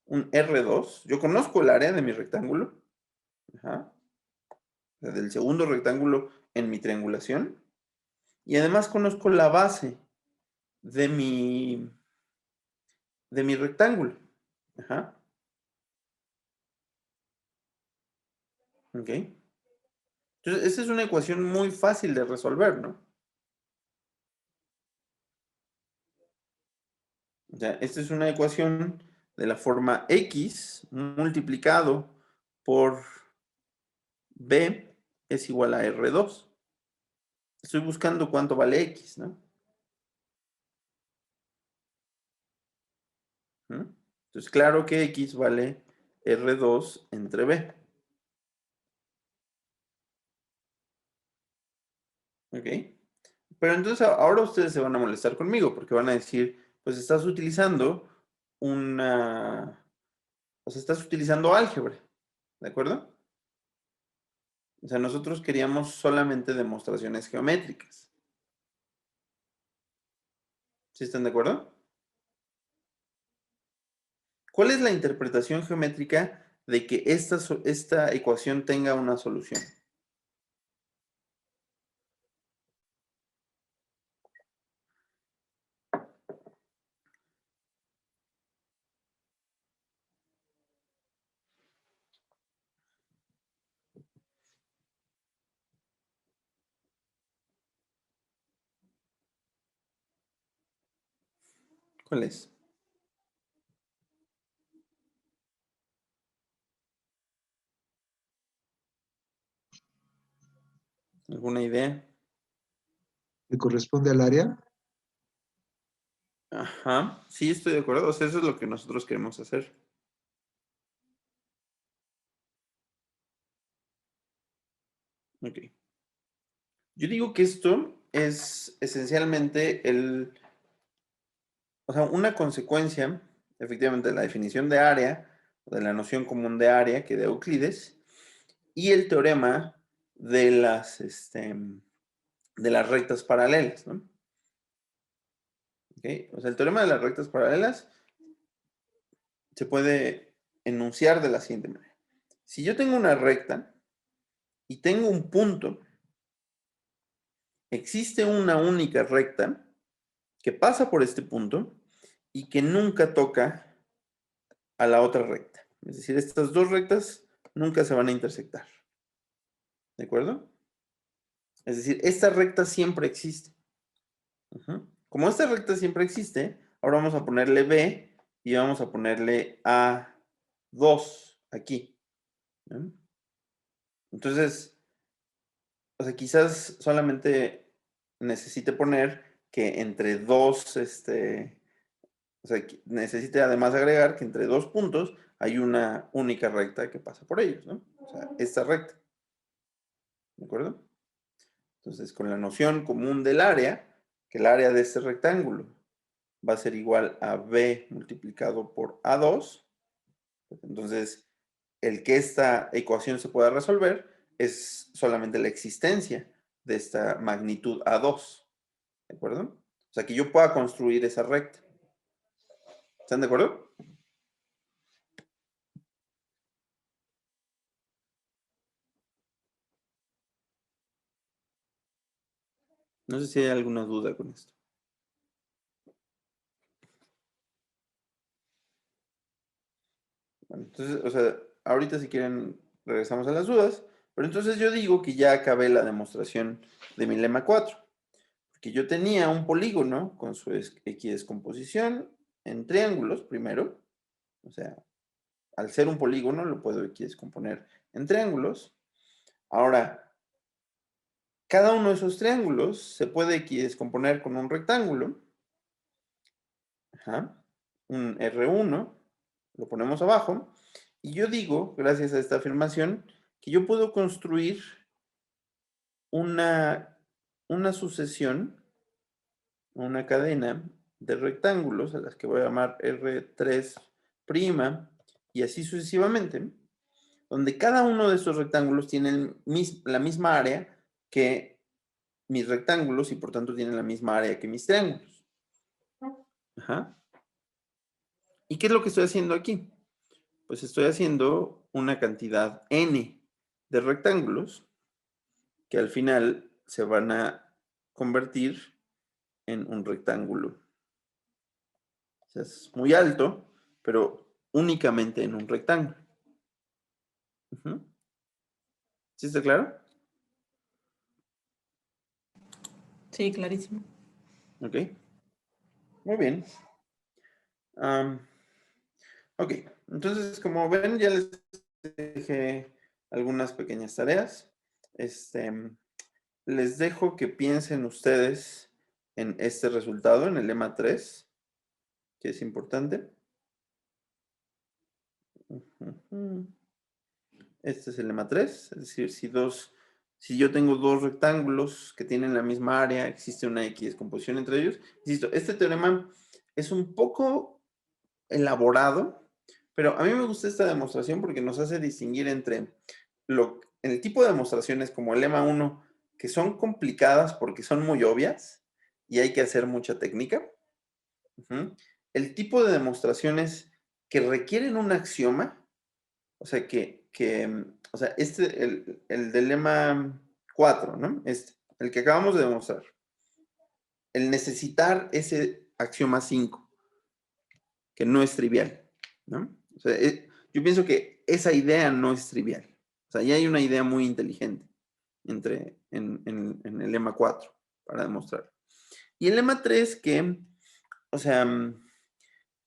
un R2, yo conozco el área de mi rectángulo, ajá, del segundo rectángulo en mi triangulación, y además conozco la base de mi rectángulo. Ajá, ok. Entonces, esta es una ecuación muy fácil de resolver, ¿no? O sea, esta es una ecuación de la forma x multiplicado por b es igual a R2. Estoy buscando cuánto vale x, ¿no? ¿Mm? Entonces, claro que x vale R2 entre b. ¿Ok? Pero entonces ahora ustedes se van a molestar conmigo porque van a decir, pues estás utilizando estás utilizando álgebra, ¿de acuerdo? O sea, nosotros queríamos solamente demostraciones geométricas. ¿Sí están de acuerdo? ¿Cuál es la interpretación geométrica de que esta ecuación tenga una solución? ¿Cuál es? ¿Alguna idea? ¿Le corresponde al área? Ajá, sí, estoy de acuerdo. O sea, eso es lo que nosotros queremos hacer. Ok. Yo digo que esto es esencialmente o sea, una consecuencia, efectivamente, de la definición de área, de la noción común de área que de Euclides, y el teorema de de las rectas paralelas, ¿no? ¿Ok? O sea, el teorema de las rectas paralelas se puede enunciar de la siguiente manera. Si yo tengo una recta y tengo un punto, existe una única recta que pasa por este punto y que nunca toca a la otra recta. Es decir, estas dos rectas nunca se van a intersectar. ¿De acuerdo? Es decir, esta recta siempre existe. Como esta recta siempre existe, ahora vamos a ponerle B y vamos a ponerle A2 aquí. ¿No? Entonces, o sea, quizás solamente necesite poner que entre dos, o sea, necesite además agregar que entre dos puntos hay una única recta que pasa por ellos, ¿no? O sea, esta recta. ¿De acuerdo? Entonces, con la noción común del área, que el área de este rectángulo va a ser igual a B multiplicado por A2, entonces, el que esta ecuación se pueda resolver es solamente la existencia de esta magnitud A2. ¿De acuerdo? O sea, que yo pueda construir esa recta. ¿Están de acuerdo? No sé si hay alguna duda con esto. Bueno, entonces, o sea, ahorita si quieren regresamos a las dudas, pero entonces yo digo que ya acabé la demostración de mi lema 4, porque yo tenía un polígono con su equidescomposición en triángulos primero, o sea, al ser un polígono lo puedo equidescomponer en triángulos. Ahora, cada uno de esos triángulos se puede equidescomponer con un rectángulo, un R1, lo ponemos abajo, y yo digo, gracias a esta afirmación, que yo puedo construir una sucesión, una cadena de rectángulos a las que voy a llamar R3', y así sucesivamente, donde cada uno de estos rectángulos tiene la misma área que mis rectángulos y por tanto tienen la misma área que mis triángulos. Ajá. ¿Y qué es lo que estoy haciendo aquí? Pues estoy haciendo una cantidad n de rectángulos que al final se van a convertir en un rectángulo. O sea, es muy alto, pero únicamente en un rectángulo. ¿Sí está claro? Sí, clarísimo. Ok. Muy bien. Ok, entonces como ven ya les dejé algunas pequeñas tareas. Les dejo que piensen ustedes en este resultado, en el lema 3, que es importante. Este es el lema 3, es decir, Si yo tengo dos rectángulos que tienen la misma área, existe una equidescomposición entre ellos. Insisto, este teorema es un poco elaborado, pero a mí me gusta esta demostración porque nos hace distinguir entre el tipo de demostraciones como el lema 1, que son complicadas porque son muy obvias y hay que hacer mucha técnica. El tipo de demostraciones que requieren un axioma, o sea, o sea, el del lema 4, ¿no? El que acabamos de demostrar. El necesitar ese axioma 5, que no es trivial, ¿no? O sea, yo pienso que esa idea no es trivial. O sea, ya hay una idea muy inteligente en el lema 4 para demostrar. Y el lema 3 que, o sea,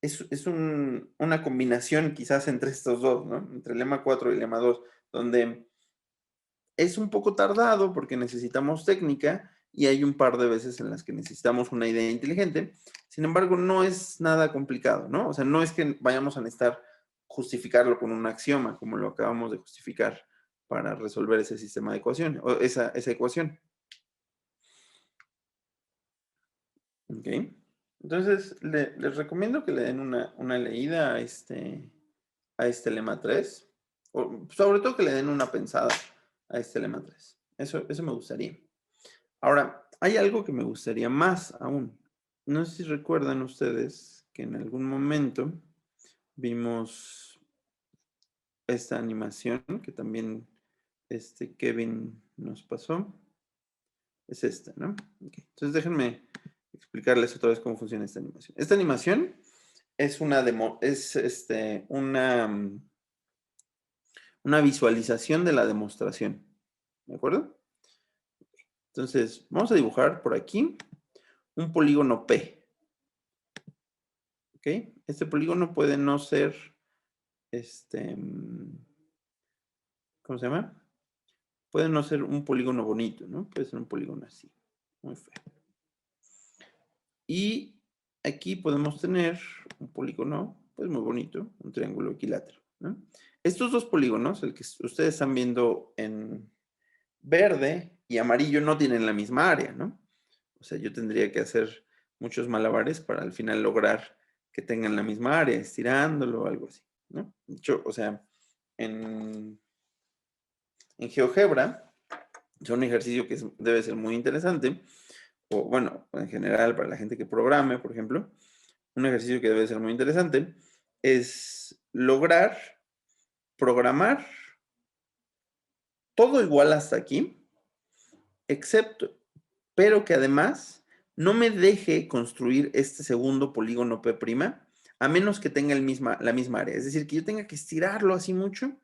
es una combinación quizás entre estos dos, ¿no? Entre el lema 4 y el lema 2, donde es un poco tardado porque necesitamos técnica y hay un par de veces en las que necesitamos una idea inteligente. Sin embargo, no es nada complicado, ¿no? O sea, no es que vayamos a necesitar justificarlo con un axioma, como lo acabamos de justificar para resolver ese sistema de ecuación, o esa ecuación. ¿Ok? Entonces, les recomiendo que le den una leída a este lema 3, o sobre todo que le den una pensada a este lema 3. Eso me gustaría. Ahora, hay algo que me gustaría más aún. No sé si recuerdan ustedes que en algún momento vimos esta animación que también Kevin nos pasó. Es esta, ¿no? Okay. Entonces déjenme explicarles otra vez cómo funciona esta animación. Esta animación es una visualización de la demostración. ¿De acuerdo? Entonces, vamos a dibujar por aquí un polígono P. ¿Ok? Este polígono puede no ser, ¿cómo se llama? Puede no ser un polígono bonito, ¿no? Puede ser un polígono así, muy feo. Y aquí podemos tener un polígono, pues muy bonito, un triángulo equilátero, ¿no? Estos dos polígonos, el que ustedes están viendo en verde y amarillo, no tienen la misma área, ¿no? O sea, yo tendría que hacer muchos malabares para al final lograr que tengan la misma área, estirándolo o algo así, ¿no? De hecho, o sea, en GeoGebra, es un ejercicio que debe ser muy interesante, o bueno, en general para la gente que programe, por ejemplo, un ejercicio que debe ser muy interesante es lograr programar todo igual hasta aquí, excepto, pero que además no me deje construir este segundo polígono P', a menos que tenga la misma área. Es decir, que yo tenga que estirarlo así mucho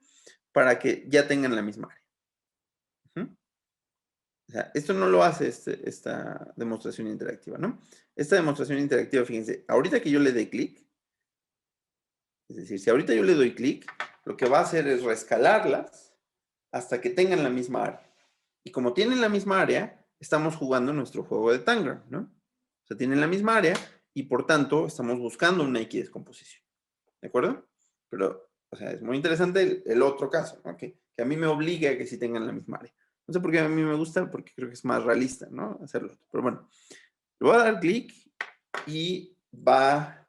para que ya tengan la misma área. O sea, esto no lo hace esta demostración interactiva, ¿no? Esta demostración interactiva, fíjense, ahorita que yo le dé clic, es decir, si ahorita yo le doy clic, lo que va a hacer es reescalarlas hasta que tengan la misma área. Y como tienen la misma área, estamos jugando nuestro juego de Tangram, ¿no? O sea, tienen la misma área y por tanto estamos buscando una equidescomposición. ¿De acuerdo? Pero, o sea, es muy interesante el otro caso, ¿no? Que a mí me obligue a que sí tengan la misma área. No sé por qué a mí me gusta, porque creo que es más realista, ¿no? Hacerlo. Pero bueno, le voy a dar clic y va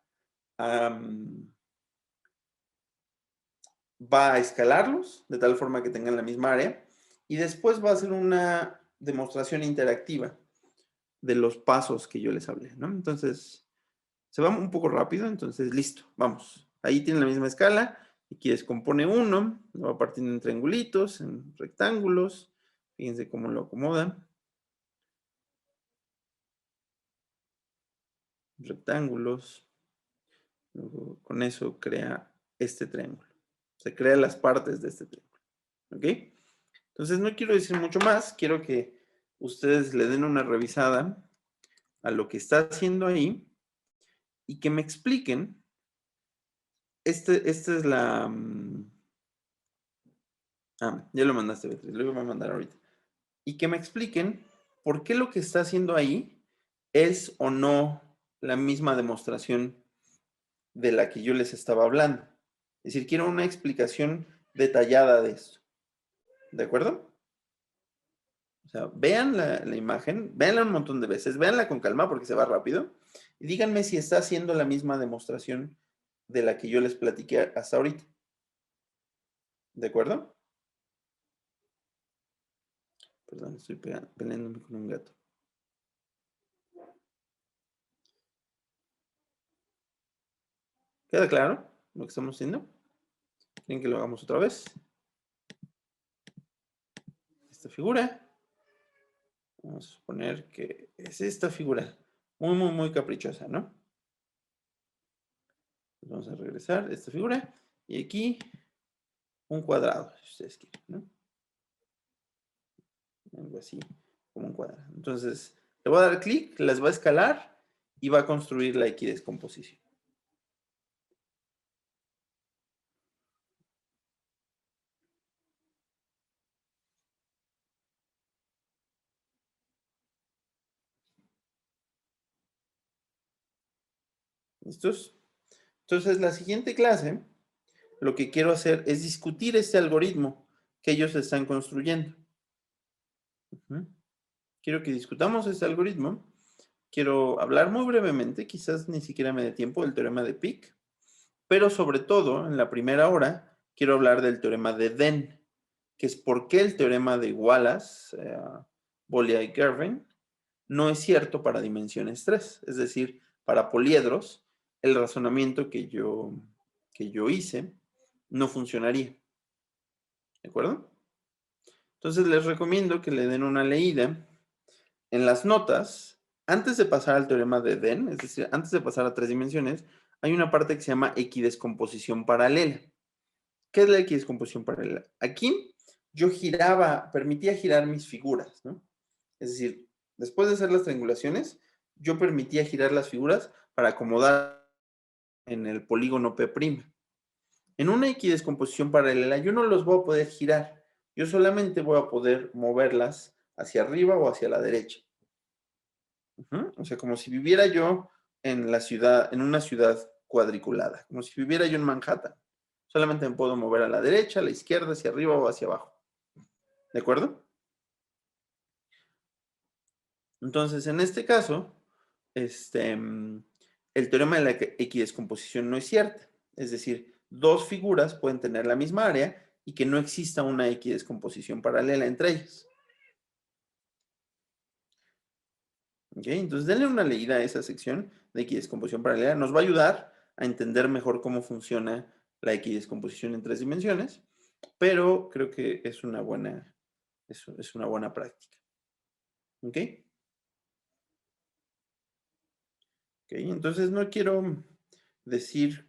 a escalarlos de tal forma que tengan la misma área y después va a hacer una demostración interactiva de los pasos que yo les hablé, ¿no? Entonces, se va un poco rápido, entonces listo, vamos. Ahí tiene la misma escala, aquí descompone uno, lo va partiendo en triangulitos, en rectángulos, fíjense cómo lo acomoda. Rectángulos, luego con eso crea este triángulo. Se crea las partes de este triángulo, ¿ok? Entonces no quiero decir mucho más, quiero que ustedes le den una revisada a lo que está haciendo ahí y que me expliquen. Esta es la... ya lo mandaste, Beatriz, lo iba a mandar ahorita. Y que me expliquen por qué lo que está haciendo ahí es o no la misma demostración de la que yo les estaba hablando. Es decir, quiero una explicación detallada de esto. ¿De acuerdo? sea, vean la imagen, véanla un montón de veces, véanla con calma porque se va rápido y díganme si está haciendo la misma demostración de la que yo les platiqué hasta ahorita. ¿De acuerdo? Perdón, estoy peleándome con un gato. ¿Queda claro lo que estamos haciendo? ¿Quieren que lo hagamos otra vez? Esta figura. Vamos a suponer que es esta figura. Muy, muy, muy caprichosa, ¿no? Pues vamos a regresar a esta figura. Y aquí un cuadrado, si ustedes quieren, ¿no? Algo así, como un cuadrado. Entonces, le voy a dar clic, las va a escalar y va a construir la equidescomposición. ¿Listos? Entonces, la siguiente clase, lo que quiero hacer es discutir este algoritmo que ellos están construyendo. Quiero que discutamos este algoritmo. Quiero hablar muy brevemente, quizás ni siquiera me dé tiempo, del teorema de Peake, pero sobre todo, en la primera hora, quiero hablar del teorema de Den, que es por qué el teorema de Wallace, Bolia y Gervin, no es cierto para dimensiones 3, es decir, para poliedros, el razonamiento que yo hice no funcionaría. ¿De acuerdo? Entonces les recomiendo que le den una leída. En las notas, antes de pasar al teorema de Den, es decir, antes de pasar a 3 dimensiones, hay una parte que se llama equidescomposición paralela. ¿Qué es la equidescomposición paralela? Aquí yo permitía girar mis figuras, ¿no? Es decir, después de hacer las triangulaciones, yo permitía girar las figuras para acomodar en el polígono P'. En una equidescomposición paralela, yo no los voy a poder girar. Yo solamente voy a poder moverlas hacia arriba o hacia la derecha. O sea, como si viviera yo en una ciudad cuadriculada, como si viviera yo en Manhattan. Solamente me puedo mover a la derecha, a la izquierda, hacia arriba o hacia abajo. ¿De acuerdo? Entonces, en este caso, el teorema de la equidescomposición no es cierto. Es decir, dos figuras pueden tener la misma área y que no exista una equidescomposición paralela entre ellas. ¿Ok? Entonces, denle una leída a esa sección de equidescomposición paralela. Nos va a ayudar a entender mejor cómo funciona la equidescomposición en 3 dimensiones, pero creo que es una buena práctica. ¿Ok? Ok, entonces no quiero decir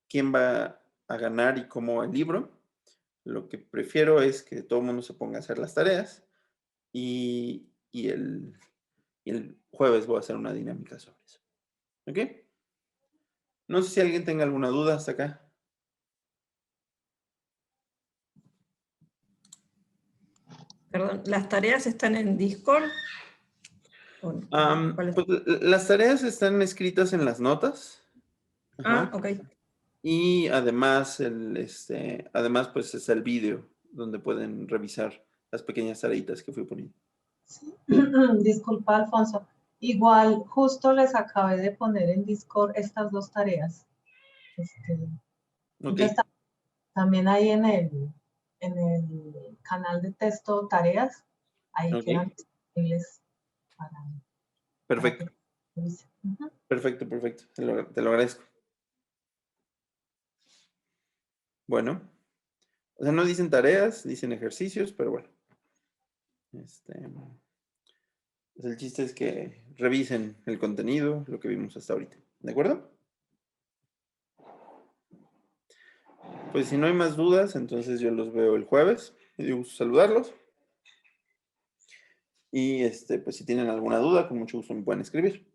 quién va a ganar y cómo el libro. Lo que prefiero es que todo el mundo se ponga a hacer las tareas y el jueves voy a hacer una dinámica sobre eso. ¿Ok? No sé si alguien tenga alguna duda hasta acá. Perdón, ¿las tareas están en Discord? Pues, las tareas están escritas en las notas. Ah, ok. Y además, además, pues es el vídeo donde pueden revisar las pequeñas tareitas que fui poniendo. Sí. Disculpa, Alfonso. Igual, justo les acabé de poner en Discord estas dos tareas. Okay. También ahí en el canal de texto tareas, ahí quedan disponibles para Perfecto. Perfecto. Te lo agradezco. Bueno. O sea, no dicen tareas, dicen ejercicios, pero bueno. Pues el chiste es que revisen el contenido, lo que vimos hasta ahorita. ¿De acuerdo? Pues si no hay más dudas, entonces yo los veo el jueves. Me dio gusto saludarlos. Y pues si tienen alguna duda, con mucho gusto me pueden escribir.